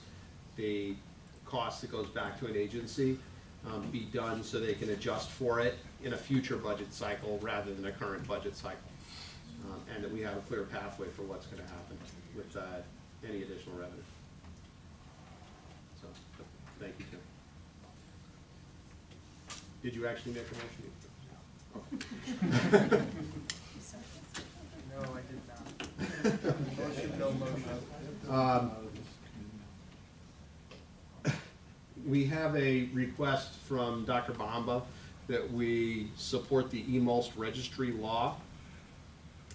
the cost that goes back to an agency be done so they can adjust for it in a future budget cycle rather than a current budget cycle. And that we have a clear pathway for what's going to happen with any additional revenue. So, thank you, Tim. Did you actually make a motion? Okay. No, I did not. Motion, no motion. We have a request from Dr. Bamba that we support the eMOLST registry law.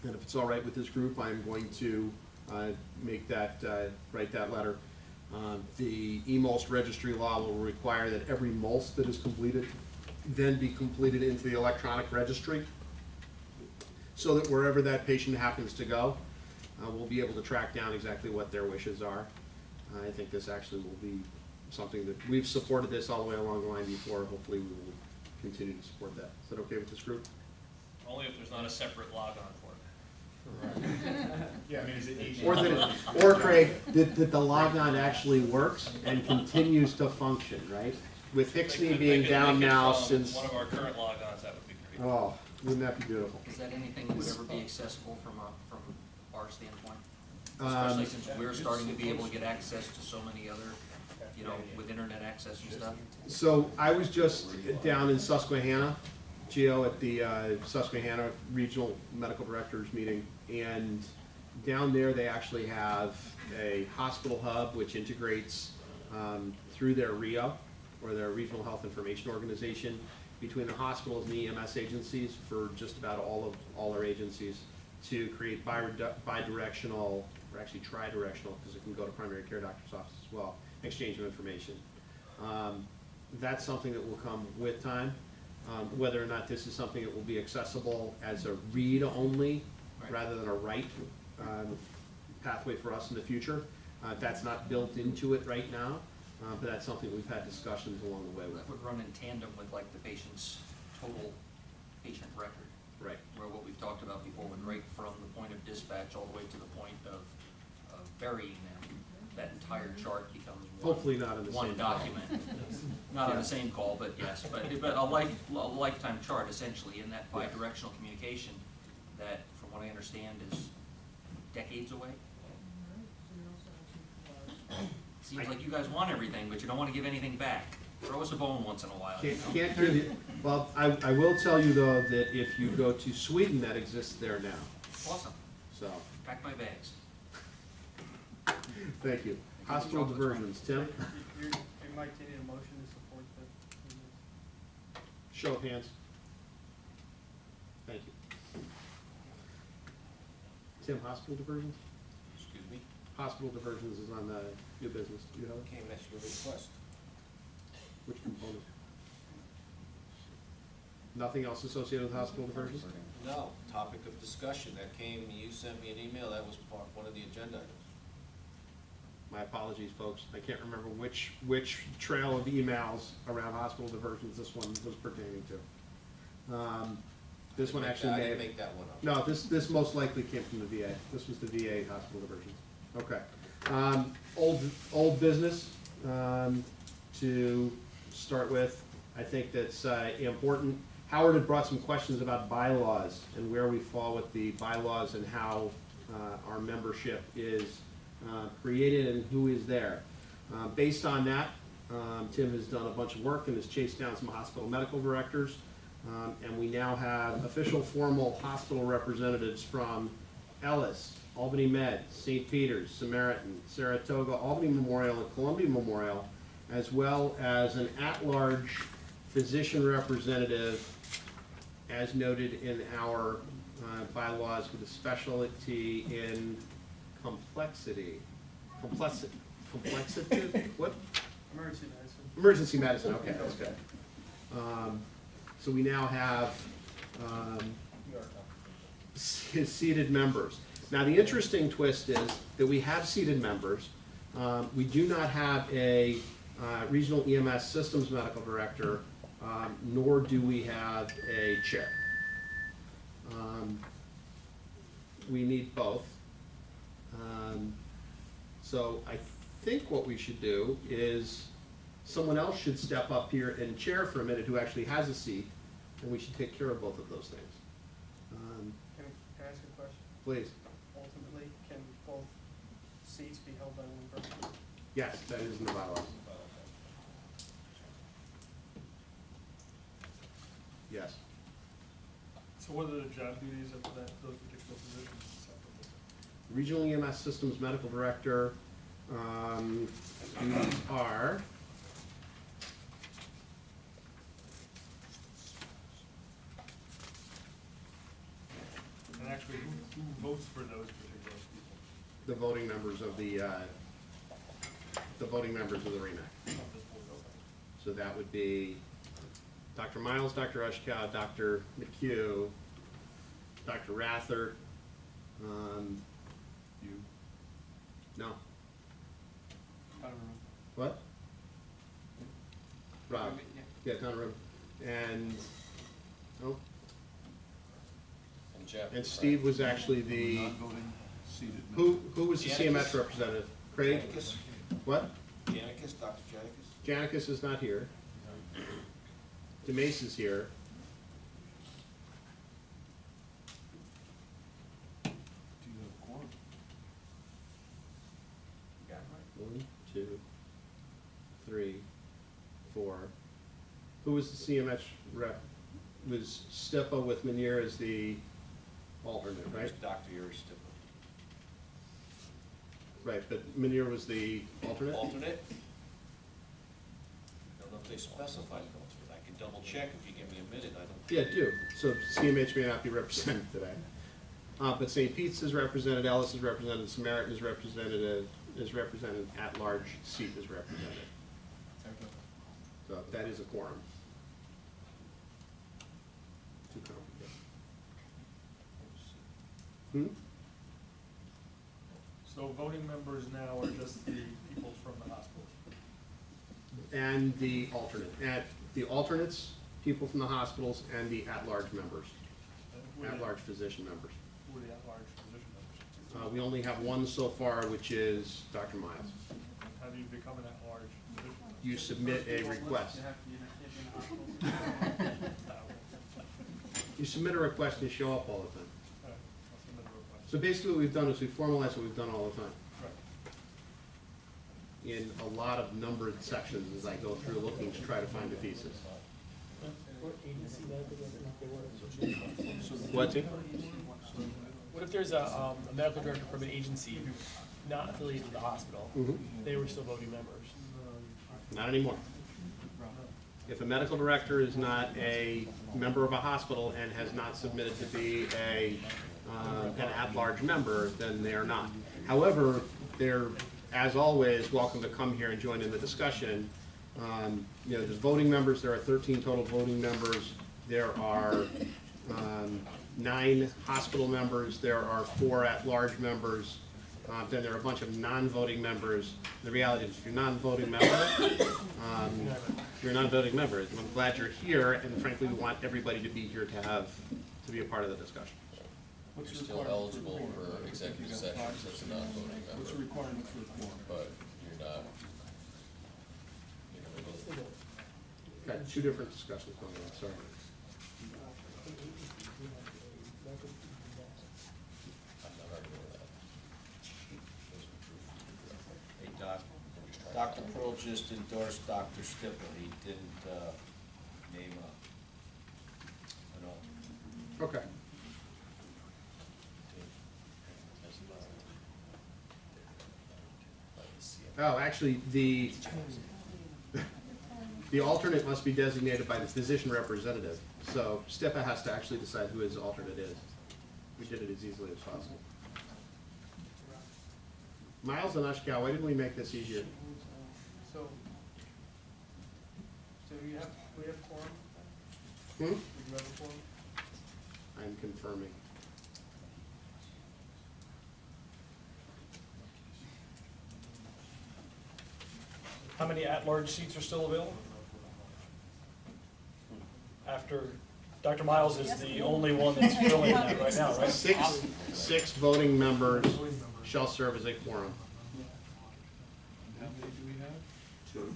And if it's all right with this group, I'm going to make that, write that letter. The eMOLST registry law will require that every MOLST that is completed then be completed into the electronic registry, so that wherever that patient happens to go, we'll be able to track down exactly what their wishes are. I think this actually will be something that we've supported this all the way along the line before. Hopefully we will continue to support that. Is that okay with this group? Only if there's not a separate logon for it. Yeah, I mean, is it easy? Or Craig, that the logon actually works and continues to function, right? With Hixney being down now since. One of our current logons, that would be great. Oh, wouldn't that be beautiful? Is that anything that would ever be accessible from our standpoint? Especially since we're starting to be able to get access to so many other, with internet access and stuff? So I was just down in Susquehanna, Geo, at the Susquehanna Regional Medical Directors meeting, and down there they actually have a hospital hub which integrates through their RIO, or their Regional Health Information Organization, between the hospitals and the EMS agencies for just about all our agencies, to create bidirectional, or actually tri-directional, because it can go to primary care doctor's office as well, exchange of information. That's something that will come with time. Whether or not this is something that will be accessible as a read only rather than a write pathway for us in the future, that's not built into it right now, but that's something we've had discussions along the way with. That would run in tandem with like the patient's total patient record. Right. Where what we've talked about before would right from the point of dispatch all the way to the point of burying them, that entire chart becomes Hopefully not in the one same document. Not on the same call, but yes, but a lifetime chart essentially in that bidirectional communication that, from what I understand, is decades away. Seems like you guys want everything, but you don't want to give anything back. Throw us a bone once in a while. Can't give you, well, I will tell you though that if you go to Sweden, that exists there now. Awesome. So, Pack my bags. thank you. Hospital diversions, Tim? You might need a motion to support the. Show of hands. Thank you. Tim, hospital diversions? Excuse me? Hospital diversions is on the new business. Do you have it? Came as your request. Which component? Nothing else associated with hospital diversions? No, topic of discussion, that came, you sent me an email, that was one of the agenda items. My apologies, folks. I can't remember which trail of emails around hospital diversions this one was pertaining to. This one actually I may didn't have. make that one up. No, this most likely came from the VA. This was the VA hospital diversions. Okay. Old business to start with. I think that's important. Howard had brought some questions about bylaws and where we fall with the bylaws and how our membership is created and who is there. Based on that, Tim has done a bunch of work and has chased down some hospital medical directors And we now have official formal hospital representatives from Ellis, Albany Med, St. Peter's, Samaritan, Saratoga, Albany Memorial, and Columbia Memorial, as well as an at-large physician representative, as noted in our bylaws, with a specialty in complexity. Complexity? What? Emergency medicine. Emergency medicine, okay, that's good. So we now have seated members. Now, the interesting twist is that we have seated members. We do not have a regional EMS systems medical director, nor do we have a chair. We need both. So I think what we should do is someone else should step up here and chair for a minute who actually has a seat, and we should take care of both of those things. Can I ask a question? Please. Ultimately, can both seats be held by one person? Yes, that is in the bylaws. Yes. So what are the job duties of those particular positions? Regional EMS Systems Medical Director, duties are And actually, who votes for those particular people? the voting members of the REMAC. So that would be Dr. Miles, Dr. Ushkow, Dr. McHugh, Dr. Rathert, You, no. What? Rob, yeah, Don Rum, and, oh, And Jeff. and Steve was actually the, non-voting seated. who was the CMS Janicus. representative? Craig? Janicus, What? Janicus, Dr. Janicus. Janicus is not here. DeMace is here. Do you have a quorum? One, two, three, four. Who was the CMS rep? Was Stippa with Meneer as the alternate, right? There's Dr. Yuri Stipple. Right, but Meneer was the alternate? Alternate? I don't know if they specified an alternate. I can double check if you give me a minute. I don't. Yeah, do. So CMH may not be represented today. But St. Pete's is represented, Ellis is represented, Samaritan is represented, at-large seat is represented. So that is a quorum. Too complicated. So voting members now are just the people from the hospitals? And the alternate, the alternates, people from the hospitals, and the at-large members, at-large physician members. Who are the at-large physician members? We only have one so far, which is Dr. Miles. How do you become an at-large physician member? You submit a request. You submit a request and show up all the time. All right, I'll submit a request. So basically what we've done is we've formalized what we've done all the time. Right. In a lot of numbered sections as I go through looking to try to find the pieces. What? What if there's a medical director from an agency not affiliated with the hospital? Mhm. They were still voting members. Not anymore. If a medical director is not a member of a hospital and has not submitted to be an at-large member, then they are not. However, they're, as always, welcome to come here and join in the discussion. You know, there's voting members, there are 13 total voting members. There are 9 hospital members, there are 4 at-large members. Then there are a bunch of non-voting members. The reality is, if you're a non-voting member, you're a non-voting member. I'm glad you're here, and frankly, we want everybody to be here to be a part of the discussion. You're still eligible for executive sessions as a non-voting member. What's the requirement for a quorum? But you're not. Got 2 different discussions going on, sorry. I'm not arguing with that. Hey, Doc, Dr. Pearl just endorsed Dr. Stipple. He didn't name Okay. Oh, actually, the alternate must be designated by the physician representative. So STIPA has to actually decide who his alternate is. We did it as easily as possible. Miles and Ashkow, why didn't we make this easier? So we have quorum? Hmm? We do have a quorum? I'm confirming. How many at-large seats are still available? After, Dr. Miles is the only one that's filling that right now, right? Six voting members shall serve as a quorum. How many do we have? 2,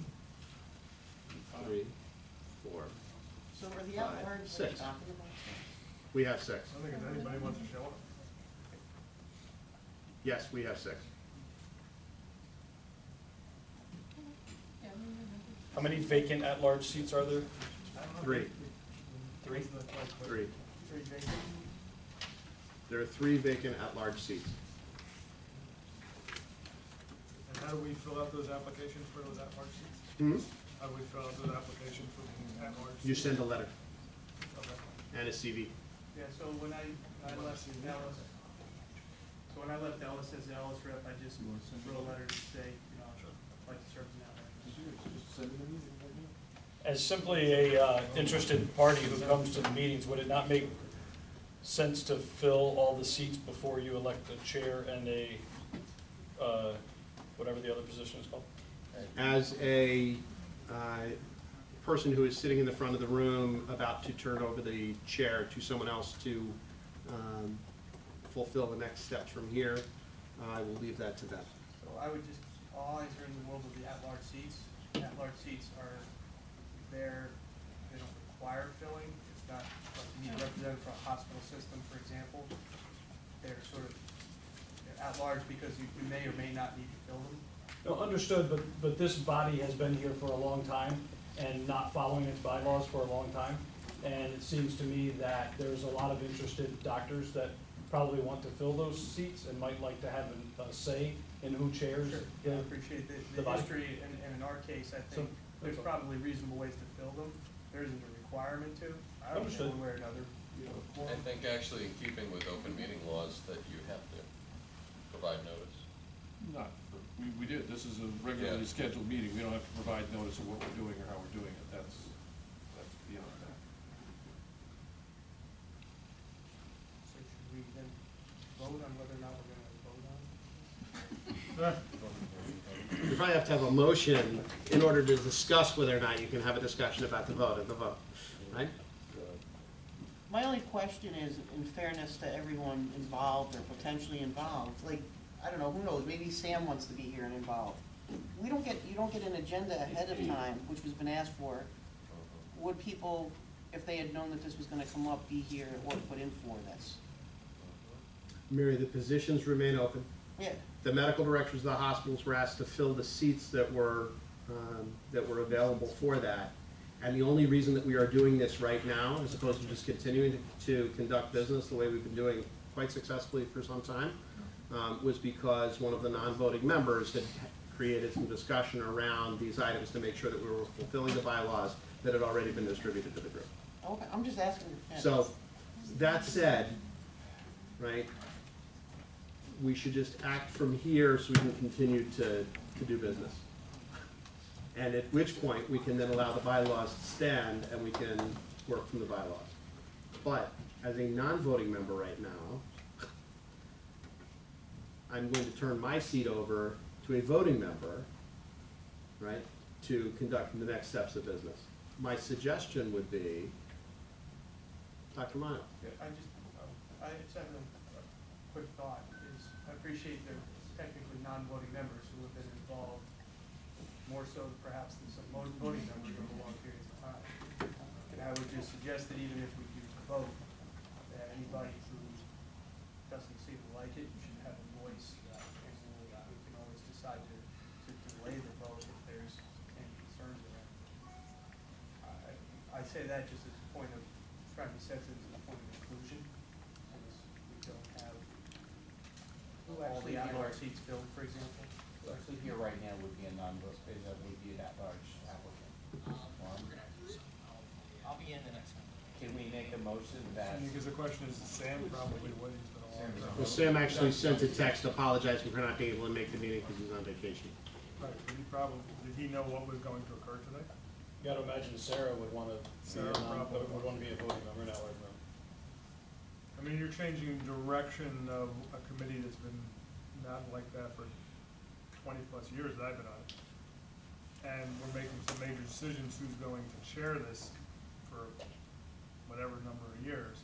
3, 4. So are the Five, at-large six. talking about? We have 6. I don't think if anybody wants to show up. Yes, we have 6. How many vacant at-large seats are there? 3. 3? 3. There are 3 vacant at-large seats. And how do we fill out those applications for those at-large seats? Hmm? How do we fill out those applications for the at-large seats? You send a letter Okay. and a CV. Yeah, so when I left Ellis, as the Ellis rep, I just wrote a letter to say, I'd like to serve as an at-large. As simply a interested party who comes to the meetings, would it not make sense to fill all the seats before you elect a chair and a, whatever the other position is called? As a person who is sitting in the front of the room about to turn over the chair to someone else to fulfill the next steps from here, I will leave that to them. So I would just, all eyes are in the world of the at-large seats. At-large seats are there, they don't require filling. It's not like you need a representative for a hospital system, for example. They're sort of at-large because you may or may not need to fill them. No, understood, but this body has been here for a long time and not following its bylaws for a long time. And it seems to me that there's a lot of interested doctors that probably want to fill those seats and might like to have a say in who chairs Sure, the, I appreciate the body. history, and in our case, I think there's probably reasonable ways to fill them. There isn't a requirement to. I don't know Understood. one way or another. I think actually in keeping with open meeting laws that you have to provide notice. Not, we did, this is a regularly Yeah. scheduled meeting, we don't have to provide notice of what we're doing or how we're doing it, that's beyond that. So should we then vote on whether or not we're gonna vote on it? You probably have to have a motion in order to discuss whether or not you can have a discussion about the vote right? My only question is, in fairness to everyone involved or potentially involved, like, I don't know, who knows, maybe Sam wants to be here and involved. You don't get an agenda ahead of time, which has been asked for. Would people, if they had known that this was gonna come up, be here or put in for this? Mary, the positions remain open. Yeah. The medical directors of the hospitals were asked to fill the seats that were available for that. And the only reason that we are doing this right now, as opposed to just continuing to conduct business the way we've been doing quite successfully for some time, was because one of the non-voting members had created some discussion around these items to make sure that we were fulfilling the bylaws that had already been distributed to the group. Okay, I'm just asking. So, that said, right, we should just act from here so we can continue to do business. And at which point, we can then allow the bylaws to stand and we can work from the bylaws. But as a non-voting member right now, I'm going to turn my seat over to a voting member, right, to conduct the next steps of business. My suggestion would be, Dr. Miles. Yeah, I just have a quick thought, is I appreciate the technically non-voting members who have been involved more so perhaps than some voting members over long periods of time. And I would just suggest that even if we do vote, that anybody who doesn't seem to like it should have a voice, and we can always decide to delay the vote if there's any concerns around it. I say that just as a point of trying to be sensitive to the point of inclusion, since we don't have Who all actually the here- at-large seats filled, for example. Who actually here right now would be a non-vote, would be an at-large applicant? I'll be in the next one. Can we make a motion that? Because the question is, Sam probably would, he's been a long time. Well, Sam actually sent a text apologizing for not being able to make the meeting because he's on vacation. Right, but he probably, did he know what was going to occur today? You gotta imagine Sarah would wanna be Sarah probably. would wanna be a voting member, not like them. I mean, you're changing direction of a committee that's been not like that for 20-plus years that I've been on it. And we're making some major decisions who's going to chair this for whatever number of years.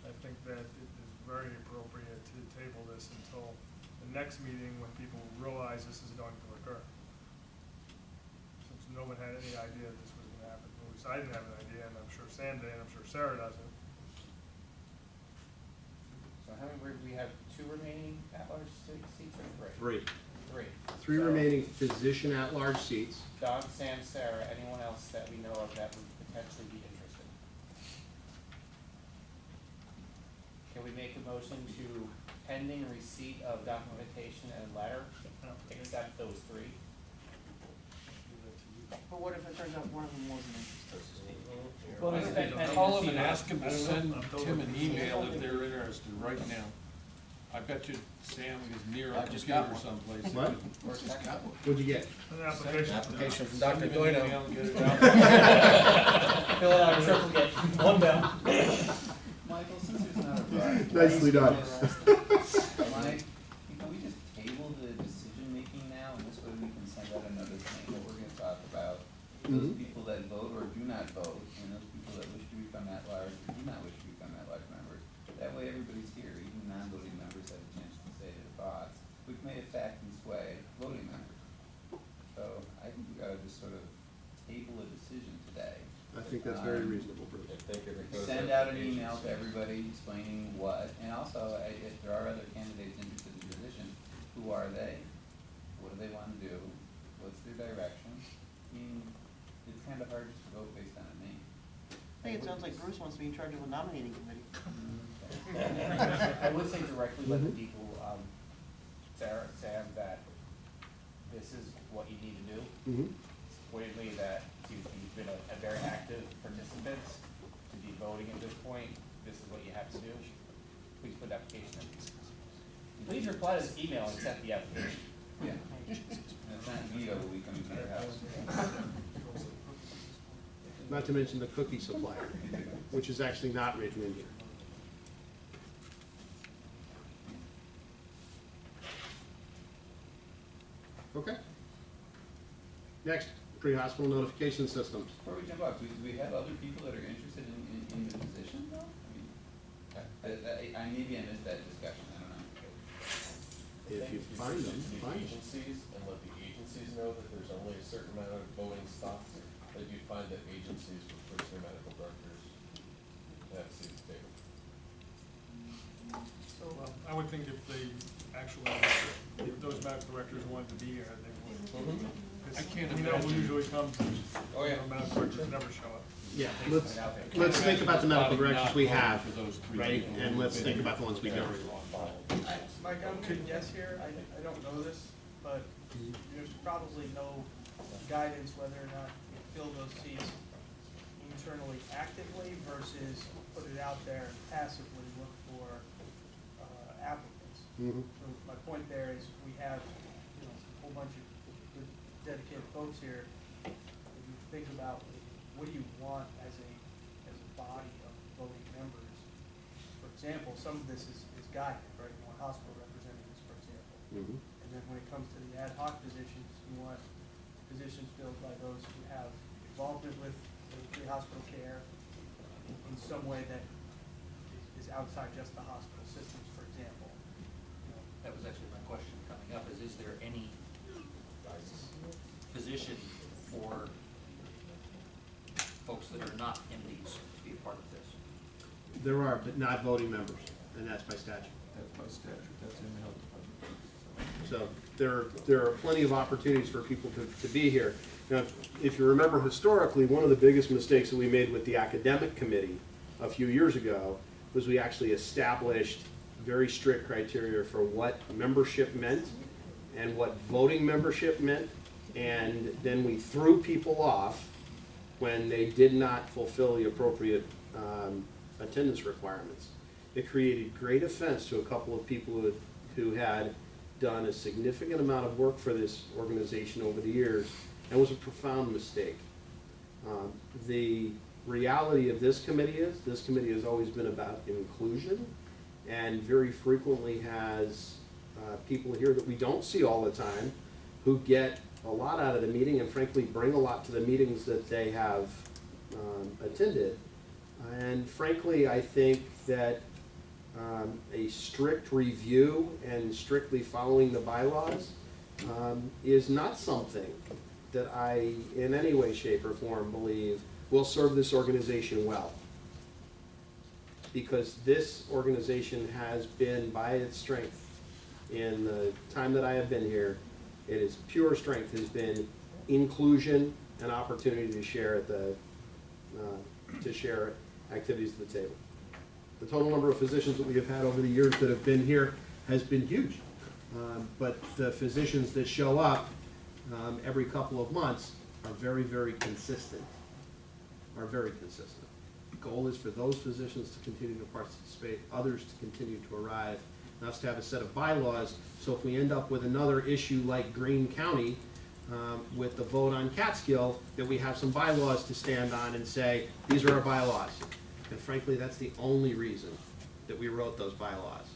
I think that it is very appropriate to table this until the next meeting when people realize this is going to occur. Since no one had any idea that this was gonna happen, at least I didn't have an idea, and I'm sure Sam did, and I'm sure Sarah doesn't. So how many, we have 2 remaining at-large seats or 3? 3. 3 So, remaining physician at-large seats. Don, Sam, Sarah, anyone else that we know of that would potentially be interested? Can we make a motion to, pending receipt of documentation and letter, accept those 3? But what if it turns out one of them wasn't interested? Well, we spent pending Call them receipt and of- ask them to send Tim an email if they're interested right now. I bet you Sam is near a computer someplace. What? What'd you get? An application. Application from Send Dr. him an Doino. email and get it out. Fill it out in triplicate, 1 bill. Michael, since there's not a rush. Nicely done. Mike, can we just table the decision-making now, and this way we can send out another thing that we're gonna talk about? Those people that vote or do not vote, and those people that wish to become at-large or do not wish to become at-large members. That way everybody's here, even non-voting members have a chance to say their thoughts, which may affect and sway voting members. So I think we ought to just sort of table a decision today. I think that's very reasonable, Bruce. Send out an email to everybody explaining what, and also, if there are other candidates interested in the position, who are they? What do they want to do? What's their direction? I mean, it's kind of hard just to vote based on a name. I think it sounds like Bruce wants to be in charge of a nominating committee. I would say directly let the people, Sarah, Sam, that this is what you need to do. Pointedly, that you've been a very active participant to be voting at this point. This is what you have to do. Please put the application in. Please reply to this email and accept the application. Yeah. And it's not Vito will be coming to your house. Not to mention the cookie supplier, which is actually not written in here. Okay. Next, pre-hospital notification systems. Before we jump off, do we have other people that are interested in the position though? I mean, I maybe I missed that discussion, I don't know. If you find them, find them. Agencies, and let the agencies know that there's only a certain amount of voting spots, that you find that agencies would push their medical directors to have a seat at the table. Well, I would think if they actually, if those medical directors wanted to be here, they would. I can't We know who imagine. usually comes, Oh, yeah. medical directors never show up. Yeah, let's think about the medical directors we have, right? And let's think about the ones we don't. Mike, I'm gonna guess here, I don't know this, but there's probably no guidance whether or not you fill those seats internally actively versus put it out there and passively look for applicants. So my point there is we have, a whole bunch of good dedicated folks here. If you think about what do you want as a body of voting members, for example, some of this is guided, right? You want hospital representatives, for example. And then when it comes to the ad hoc positions, you want positions filled by those who have involvement with the hospital care in some way that is outside just the hospital systems, for example. That was actually my question coming up, is there any position for folks that are not MDs to be a part of this? There are, but not voting members, and that's by statute. That's by statute, that's in the health department. So there are plenty of opportunities for people to be here. Now, if you remember historically, one of the biggest mistakes that we made with the academic committee a few years ago was we actually established very strict criteria for what membership meant and what voting membership meant, and then we threw people off when they did not fulfill the appropriate attendance requirements. It created great offense to a couple of people who had done a significant amount of work for this organization over the years, and was a profound mistake. The reality of this committee has always been about inclusion, and very frequently has people here that we don't see all the time who get a lot out of the meeting and frankly bring a lot to the meetings that they have attended. And frankly, I think that a strict review and strictly following the bylaws is not something that I, in any way, shape, or form, believe will serve this organization well. Because this organization has been, by its strength, in the time that I have been here, it is pure strength, has been inclusion and opportunity to share at the, to share activities at the table. The total number of physicians that we have had over the years that have been here has been huge. But the physicians that show up every couple of months are very, very consistent. The goal is for those physicians to continue to participate, others to continue to arrive, and us to have a set of bylaws, so if we end up with another issue like Greene County with the vote on Catskill, that we have some bylaws to stand on and say, these are our bylaws. And frankly, that's the only reason that we wrote those bylaws.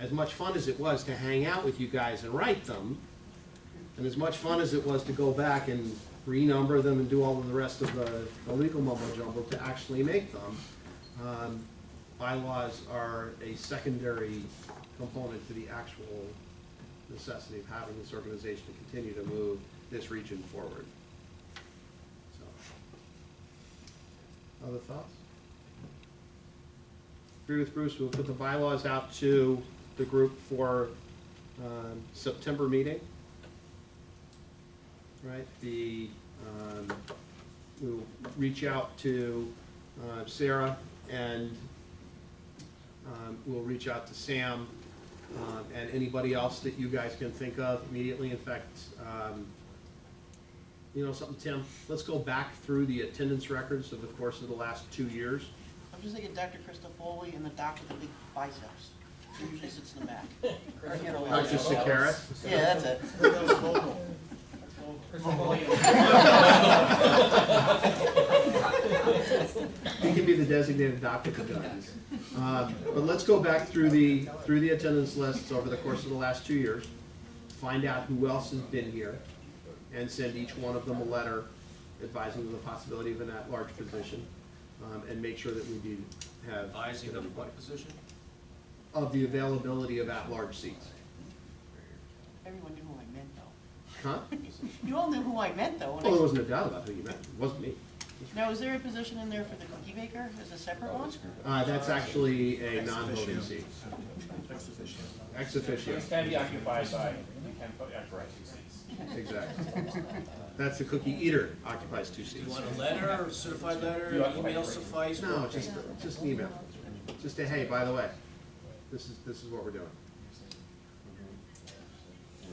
As much fun as it was to hang out with you guys and write them, and as much fun as it was to go back and renumber them and do all of the rest of the legal mumbo jumbo to actually make them, bylaws are a secondary component to the actual necessity of having this organization to continue to move this region forward. So, other thoughts? Agree with Bruce, we'll put the bylaws out to the group for September meeting. Right, we'll reach out to Sarah, and we'll reach out to Sam and anybody else that you guys can think of immediately. In fact, you know something, Tim? Let's go back through the attendance records of the course of the last 2 years. I'm just thinking Dr. Krista Foley and the doc with the big biceps. She usually sits in the back. Dr. Sakara? Yeah, that's it. He can be the designated doctor for judges. But let's go back through the attendance lists over the course of the last 2 years, find out who else has been here, and send each one of them a letter advising of the possibility of an at-large position, and make sure that we do have Advising of what position? of the availability of at-large seats. Everyone knew who I meant, though. Huh? You all knew who I meant, though. Oh, there was no doubt about who you meant. It wasn't me. Now, is there a position in there for the cookie baker as a separate one? That's actually a non-voting seat. Ex officio. It can be occupied by, you can put after seats. Exactly. That's the cookie eater, occupies 2 seats. You want a letter, certified letter, email suffice? No, just an email. Just a, hey, by the way, this is what we're doing.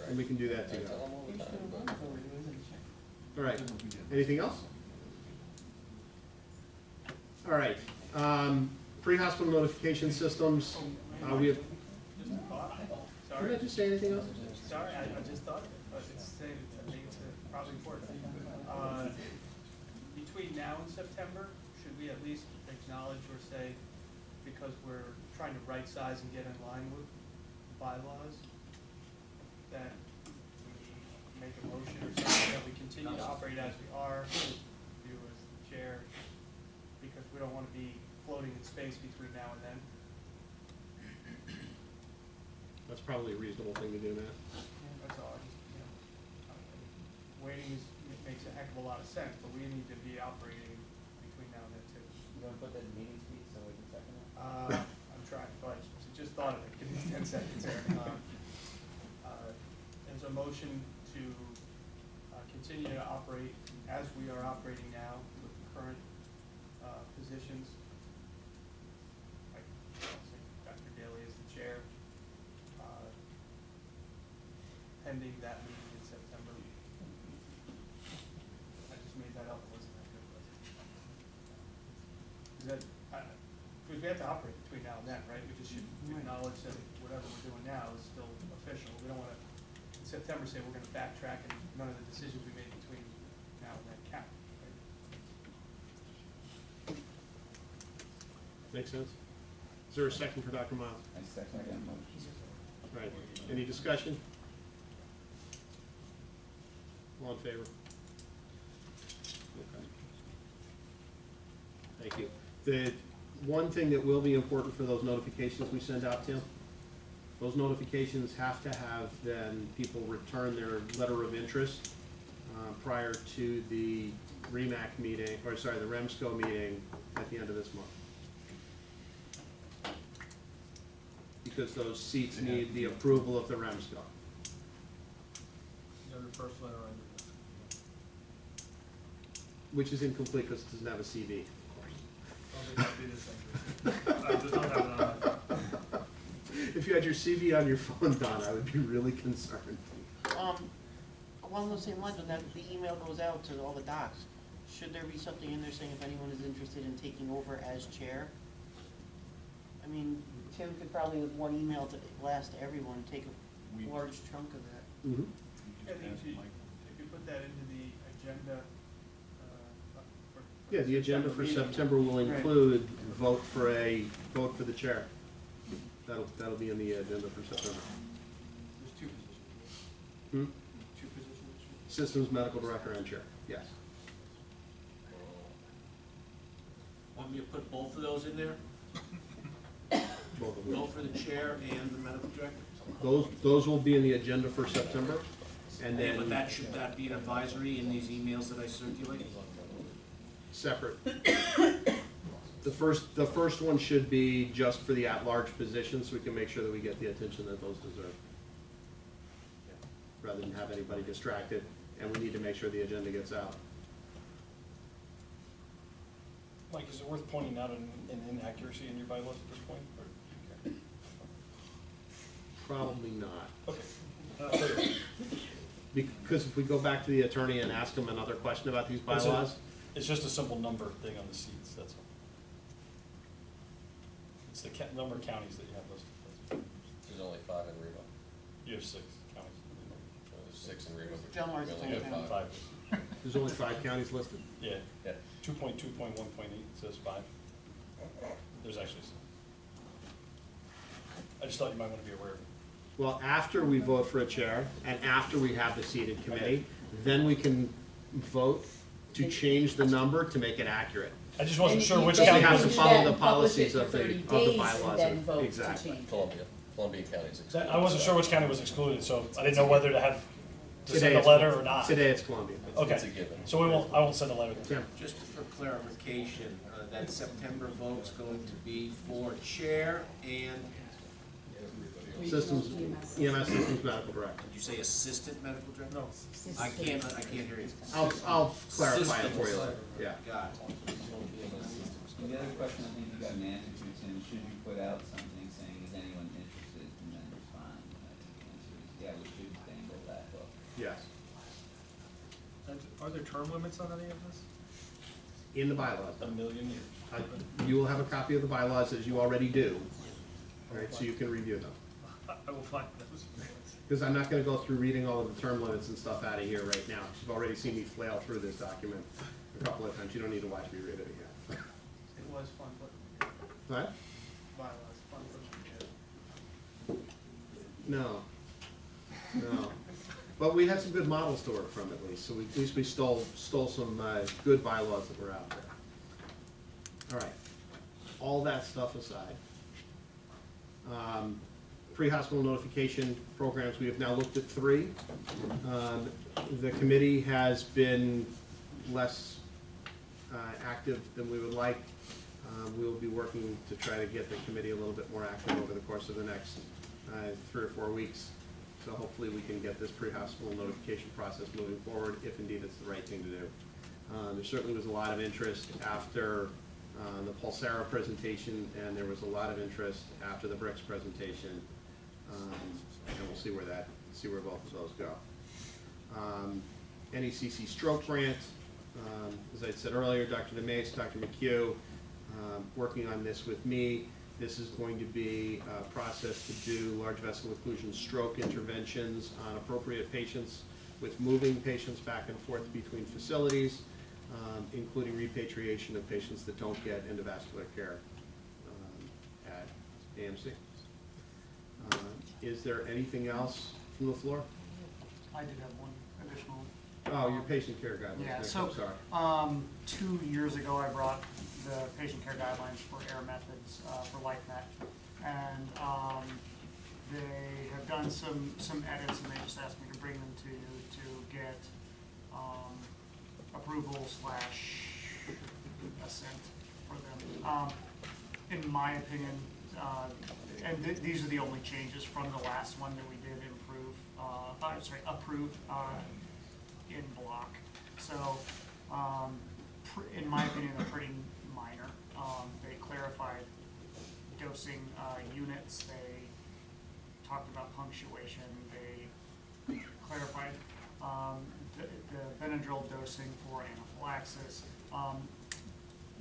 And we can do that together. All right, anything else? All right, pre-hospital notification systems, we have, did I just say anything else? Sorry, I just thought of it, but I think it's probably important. Between now and September, should we at least acknowledge or say, because we're trying to right size and get in line with bylaws, that we make a motion or something that we continue to operate as we are, you as the chair, because we don't want to be floating in space between now and then? That's probably a reasonable thing to do, Matt. That's all. Waiting makes a heck of a lot of sense, but we need to be operating between now and then too. You want to put that in meeting speed so we can second it? I'm trying, but just thought of it. Give me 10 seconds here. There's a motion to continue to operate as we are operating now with the current positions. attending that meeting in September. I just made that up, it wasn't that good, was it? Is that, because we have to operate between now and then, right? We just should acknowledge that whatever we're doing now is still official. We don't wanna, in September, say we're gonna backtrack and none of the decisions we made between now and then count. Make sense? Is there a second for Dr. Miles? I second that motion. Right, any discussion? All in favor? Okay. Thank you. The one thing that will be important for those notifications we send out, Tim, those notifications have to have then people return their letter of interest prior to the REMAC meeting, or sorry, the REMSCO meeting at the end of this month. Because those seats need the approval of the REMSCO. Another first letter under Which is incomplete because it doesn't have a CV. I don't think that'd be the same. I just don't have it on my phone. If you had your CV on your phone, Don, I would be really concerned. Along those same lines, when the email goes out to all the docs, should there be something in there saying if anyone is interested in taking over as chair? I mean, Tim could probably with one email to blast everyone, take a large chunk of that. Mm-hmm. I think if you put that into the agenda, Yeah, the agenda for September will include vote for the chair. That'll be in the agenda for September. There's two positions. Hmm? Two positions. Systems medical director and chair, yes. Want me to put both of those in there? Both of them. Both for the chair and the medical director? Those will be in the agenda for September, and But then that, should that be an advisory in these emails that I circulate? separate. The first one should be just for the at-large position, so we can make sure that we get the attention that those deserve. Rather than have anybody distracted, and we need to make sure the agenda gets out. Mike, is it worth pointing out an inaccuracy in your bylaws at this point? Or? Probably not. Okay. Because if we go back to the attorney and ask him another question about these bylaws. It's just a simple number thing on the seats, that's all. It's the number of counties that you have listed. There's only 5 in Reba. You have 6 counties. There's 6 in Reba. John Mark's We only have 5. There's only 5 counties listed? Yeah. Yeah. 2.2.1.8 says 5. There's actually 6. I just thought you might want to be aware of it. Well, after we vote for a chair, and after we have the seated committee, then we can vote to change the number to make it accurate. I just wasn't sure which Because county we have was to follow the policies of the bylaws. Then vote to Exactly. change. Columbia County's excluded. I wasn't sure which county was excluded, so I didn't know whether to have, to Today send a it's letter Columbia. or not. Today it's Columbia. Okay, It's a given. so I won't send a letter. Tim? Just for clarification, that September vote's going to be for chair and, Systems, EMS Systems Medical Director. did you say assistant medical director? No. I can't hear you. I'll clarify it for you later, yeah. Got it. And the other question I think you got an answer to, Tim, should you put out something saying, is anyone interested, and then respond? And I think the answer is, yeah, we should dangle that hook. Yes, And are there term limits on any of this? in the bylaws. A million years. You will have a copy of the bylaws as you already do, right, so you can review them. I will find those. Because I'm not gonna go through reading all of the term limits and stuff out of here right now. You've already seen me flail through this document a couple of times. You don't need to watch me read it again. It was fun putting What? bylaws, fun putting together. No. But we had some good models to work from at least, so at least we stole some good bylaws that were out there. All right, all that stuff aside. Pre-hospital notification programs, we have now looked at 3. The committee has been less active than we would like. We will be working to try to get the committee a little bit more active over the course of the next 3 or 4 weeks. So hopefully we can get this pre-hospital notification process moving forward, if indeed it's the right thing to do. There certainly was a lot of interest after the Pulsara presentation, and there was a lot of interest after the BRICS presentation. And we'll see where see where both of those go. NECC stroke grant, as I said earlier, Dr. DeMace, Dr. McHugh, working on this with me. This is going to be a process to do large vessel occlusion stroke interventions on appropriate patients with moving patients back and forth between facilities, including repatriation of patients that don't get endovascular care at AMC. Is there anything else from the floor? I did have one additional. Oh, your patient care guidelines. Yeah, Nick, so, I'm sorry. 2 years ago, I brought the patient care guidelines for AIR methods for LifeNet, and they have done some edits, and they just asked me to bring them to you to get approval / assent for them. In my opinion, and these are the only changes from the last one that we did approve in block. So, in my opinion, they're pretty minor. They clarified dosing units. They talked about punctuation. They clarified the Benadryl dosing for anaphylaxis.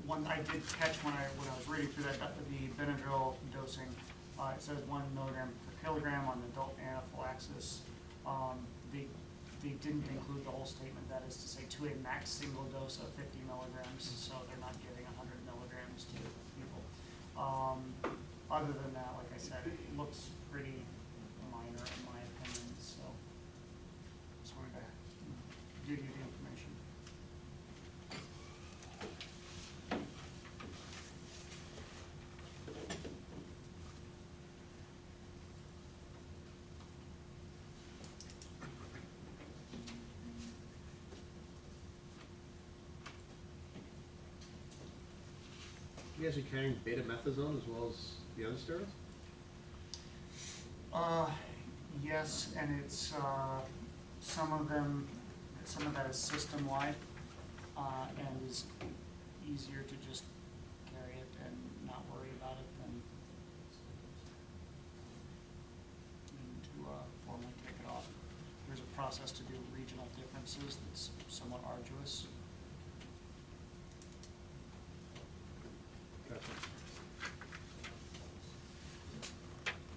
One I did catch when I was reading through that the Benadryl dosing. It says 1 milligram per kilogram on adult anaphylaxis. They didn't include the whole statement, that is to say, to a max single dose of 50 milligrams, so they're not giving 100 milligrams to people. Other than that, like I said, it looks pretty minor in my opinion, so just wanted to give you the information. You guys are carrying betamethasone as well as the other steroids? Yes, and it's some of that is system-wide, and is easier to just carry it and not worry about it than to formally take it off. There's a process to do regional differences that's somewhat arduous.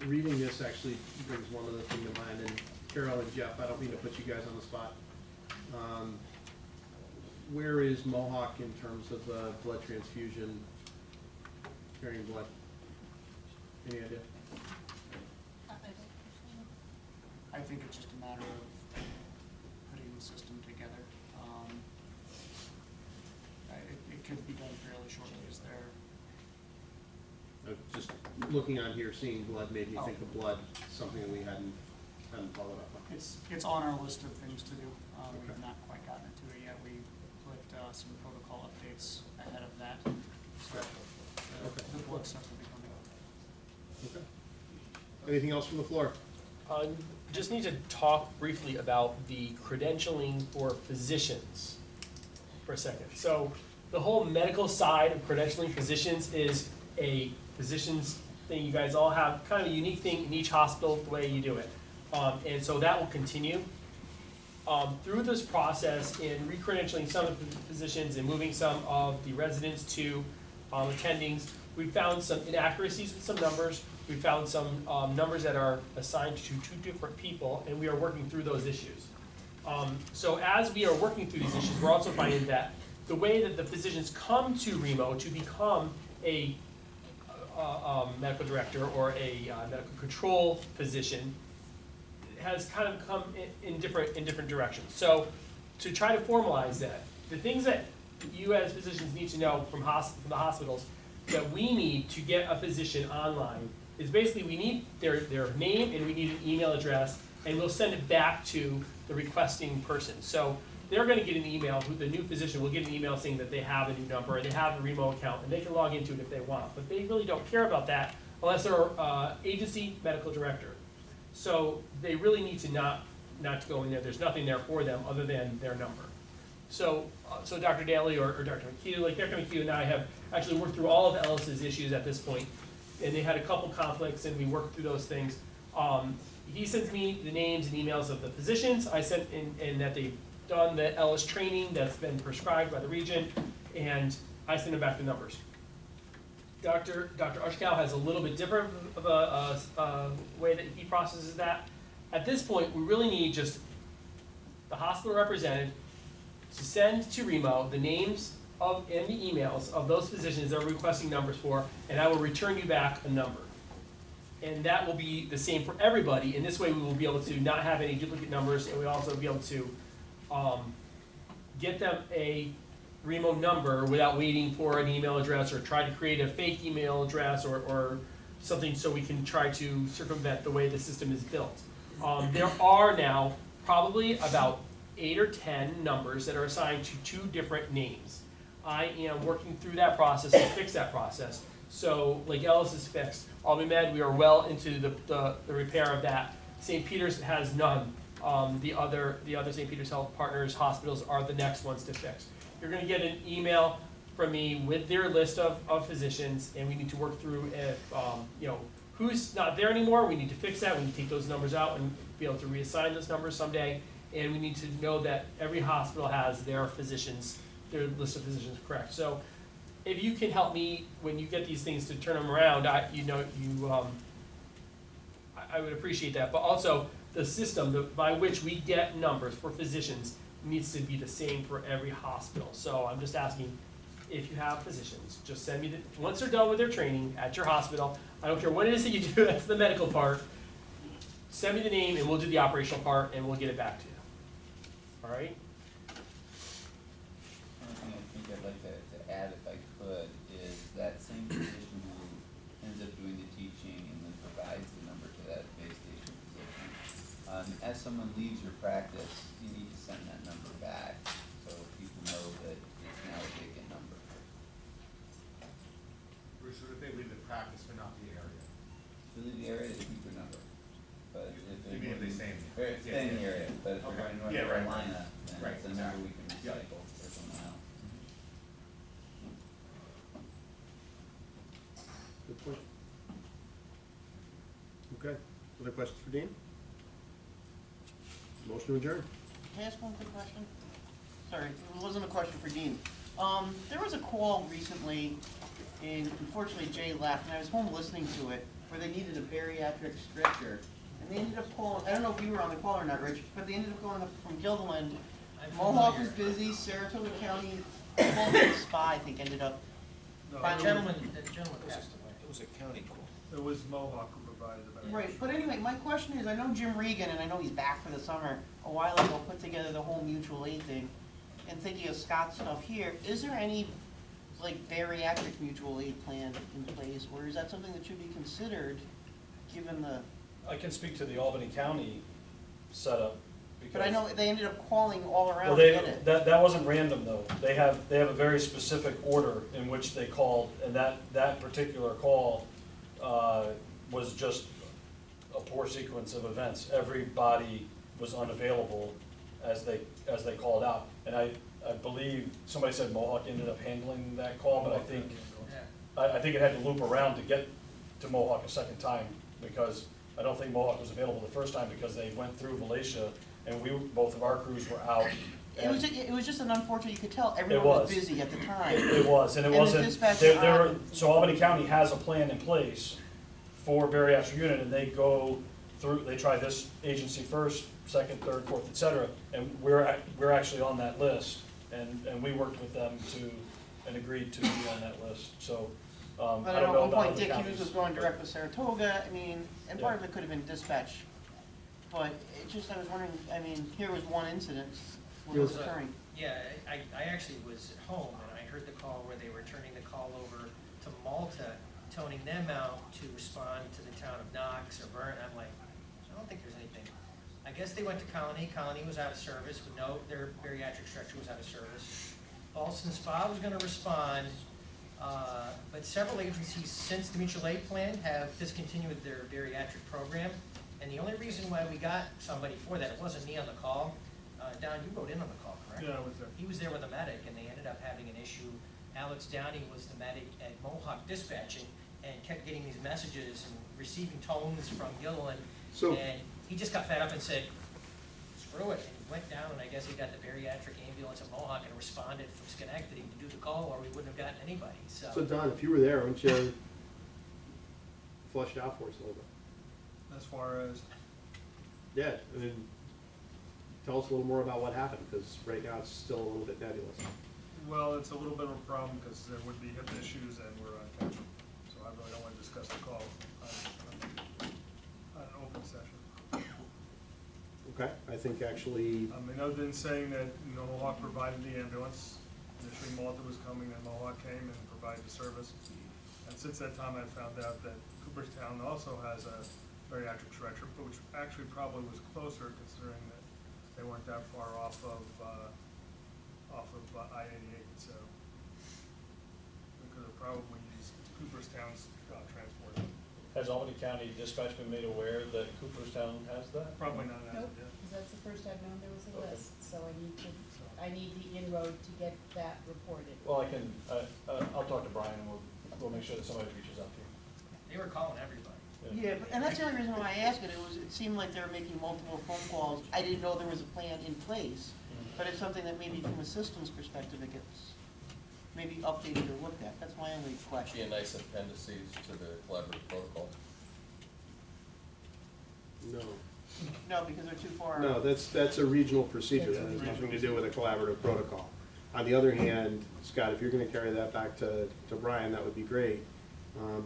Reading this actually brings one other thing to mind, and Carol and Jeff, I don't mean to put you guys on the spot. Where is Mohawk in terms of blood transfusion, carrying blood? Any idea? I think it's just a matter of putting the system together. It could be done fairly shortly. Is there? Just looking on here, seeing blood made me think of blood, something that we hadn't followed up on. It's on our list of things to do. We've not quite gotten into it yet. We put some protocol updates ahead of that. So the blood stuff will be coming up. Okay. Anything else from the floor? Just need to talk briefly about the credentialing for physicians for a second. So the whole medical side of credentialing physicians is a physician's thing. You guys all have kind of a unique thing in each hospital, the way you do it. And so that will continue. Through this process in re-credentialing some of the physicians and moving some of the residents to attendings, we found some inaccuracies with some numbers. We found some numbers that are assigned to 2 different people, and we are working through those issues. So as we are working through these issues, we're also finding that the way that the physicians come to REMO to become a medical director or a medical control physician has kind of come in different directions. So to try to formalize that, the things that you as physicians need to know from the hospitals that we need to get a physician online is basically we need their name and we need an email address, and we'll send it back to the requesting person. So they're going to get an email, the new physician will get an email saying that they have a new number and they have a REMO account and they can log into it if they want. But they really don't care about that unless they're agency medical director. So they really need to not to go in there. There's nothing there for them other than their number. So Dr. Daly or Dr. McHugh, like Dr. McHugh and I have actually worked through all of Ellis's issues at this point, and they had a couple conflicts and we worked through those things. he sends me the names and emails of the physicians, I sent in, and that they've done the Ellis training that's been prescribed by the region, and I send him back the numbers. Dr. Ushkow has a little bit different of a way that he processes that. At this point, we really need just the hospital representative to send to Remo the names of and the emails of those physicians that are requesting numbers for, and I will return you back a number. And that will be the same for everybody, and this way we will be able to not have any duplicate numbers, and we'll also be able to get them a Remo number without waiting for an email address or try to create a fake email address or something, so we can try to circumvent the way the system is built. There are now probably about 8 or 10 numbers that are assigned to 2 different names. I am working through that process to fix that process. So, like Ellis is fixed, Albumed, we are well into the repair of that. St. Peter's has none. The other St. Peter's Health Partners hospitals are the next ones to fix. You're going to get an email from me with their list of physicians, and we need to work through if who's not there anymore. We need to fix that. We need to take those numbers out and be able to reassign those numbers someday. And we need to know that every hospital has their physicians, their list of physicians correct. So if you can help me when you get these things to turn them around, I would appreciate that. But also the system by which we get numbers for physicians needs to be the same for every hospital. So I'm just asking, if you have physicians, just send me once they're done with their training at your hospital, I don't care what it is that you do, that's the medical part, send me the name and we'll do the operational part and we'll get it back to you. All right? One thing I think I'd like to add, if I could, is that same physician who ends up doing the teaching and then provides the number to that base station physician. As someone leaves your practice, you need to send that number back so people know that it's now a vacant number. Bruce, what if they leave the practice but not the area? If they leave the area, they keep your number. But if You mean if they stay in the area? Stay in the area, but if they're going to North Carolina, then Right, it's a number we can recycle for someone else. Good point. Okay, other questions for Dean? Motion to adjourn. Can I ask one quick question? Sorry, it wasn't a question for Dean. There was a call recently, and unfortunately Jay left, and I was home listening to it, where they needed a bariatric stretcher. And they ended up calling, I don't know if you were on the call or not, Rich, but they ended up calling up from Gilderland. Mohawk was busy, Saratoga County, Fulton Spa, I think, ended up. No, The gentleman passed away. It was a county call. It was Mohawk who provided the better. Right, but anyway, my question is, I know Jim Regan, and I know he's back for the summer, a while ago put together the whole mutual aid thing, and thinking of Scott's stuff here, is there any, like, bariatric mutual aid plan in place, or is that something that should be considered, given the, I can speak to the Albany County setup, because. but I know they ended up calling all Well, around to get it. that wasn't random though. They have a very specific order in which they called, and that particular call was just a poor sequence of events. Everybody was unavailable as they called out. And I believe, somebody said Mohawk ended up handling that call, but I think it had to loop around to get to Mohawk a second time, because I don't think Mohawk was available the first time, because they went through Valatia, and both of our crews were out. It was just an unfortunate, you could tell everyone was busy at the time. It was, and it wasn't, so Albany County has a plan in place for bariatric unit, and they go through, they try this agency first, second, third, fourth, et cetera, and we're actually on that list, and we worked with them and agreed to be on that list, so, I don't know At one about point, other Dick Hughes counties. was going direct with Saratoga, I mean, and part of it could have been dispatch. But it just, I was wondering, I mean, here was one incident where it was occurring. Yeah, I actually was at home, and I heard the call where they were turning the call over to Malta, toning them out to respond to the town of Knox or Burn. I'm like, I don't think there's anything. I guess they went to Colony. Colony was out of service, but no, their bariatric structure was out of service. Boston Spa was gonna respond, but several agencies since the mutual aid plan have discontinued their bariatric program. And the only reason why we got somebody for that, it wasn't me on the call. Don, you wrote in on the call, correct? Yeah, I was there. He was there with a medic, and they ended up having an issue. Alex Downing was the medic at Mohawk dispatching, and kept getting these messages and receiving tones from Gilliland. So- And he just got fed up and said, screw it, and he went down, and I guess he got the beriatric ambulance at Mohawk and responded from Schenectady to do the call, or we wouldn't have gotten anybody, so. So Don, if you were there, wouldn't you flush it out for us a little bit? As far as, Yeah, I mean, tell us a little more about what happened, because right now it's still a little bit nebulous. well, it's a little bit of a problem because there would be hip issues and we're on camera. So I really don't want to discuss the call on an open session. Okay, I think actually, I mean, other than saying that, you know, Mohawk provided the ambulance, initially Malta was coming, and Mohawk came and provided the service. And since that time, I found out that Cooperstown also has a bariatric stretcher, which actually probably was closer considering that they weren't that far off of I-88, so we could have probably used Cooperstown's transport. Has Albany County Dispatch been made aware that Cooperstown has that? Probably not as Nope, of yet. because that's the first I've known there was a Okay. list, so I need the inroad to get that reported. Well, I can, I'll talk to Brian and we'll make sure that somebody reaches out to you. They were calling everybody. Yeah, and that's the only reason why I asked it, it seemed like they were making multiple phone calls. I didn't know there was a plan in place, but it's something that maybe from a systems perspective, it gets maybe updated or looked at. That's my only Be question. a nice appendices to the collaborative protocol. no. No, because they're too far. No, that's a regional procedure, that has nothing to do with a collaborative protocol. On the other hand, Scott, if you're gonna carry that back to Brian, that would be great.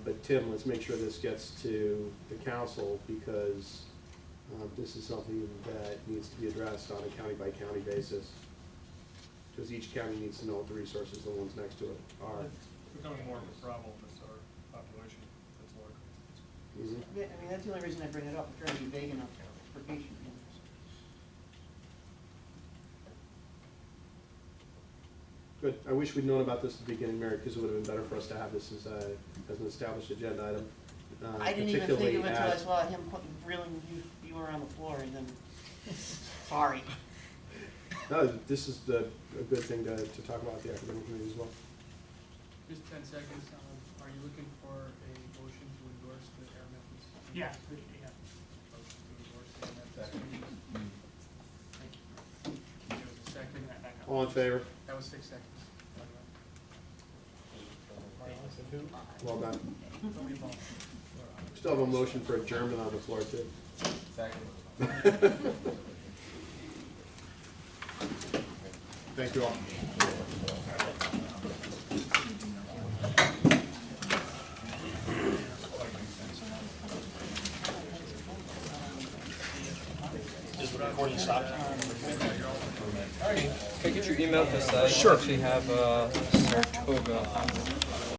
But Tim, let's make sure this gets to the council, because this is something that needs to be addressed on a county-by-county basis. Because each county needs to know what the resources, the ones next to it, are. It's becoming more of a problem as our population gets larger. Mhm. Yeah, I mean, that's the only reason I bring it up. I'm trying to be vague enough for patient. Good. I wish we'd known about this at the beginning, Mary, because it would have been better for us to have this as an established agenda item. I didn't even think of it particularly until I at- saw him reeling you were on the floor and then, sorry. No, this is a good thing to talk about at the academic committee as well. Just 10 seconds, are you looking for a motion to endorse the air methods? Yeah, yeah. Motion to endorse the air methods. Thank you. There was a second. All in favor? That was 6 seconds. Well done. Still have a motion for adjournment on the floor, too. Second. Thank you all. Is the recording stopped? Can I get your email, because I actually have Saratoga on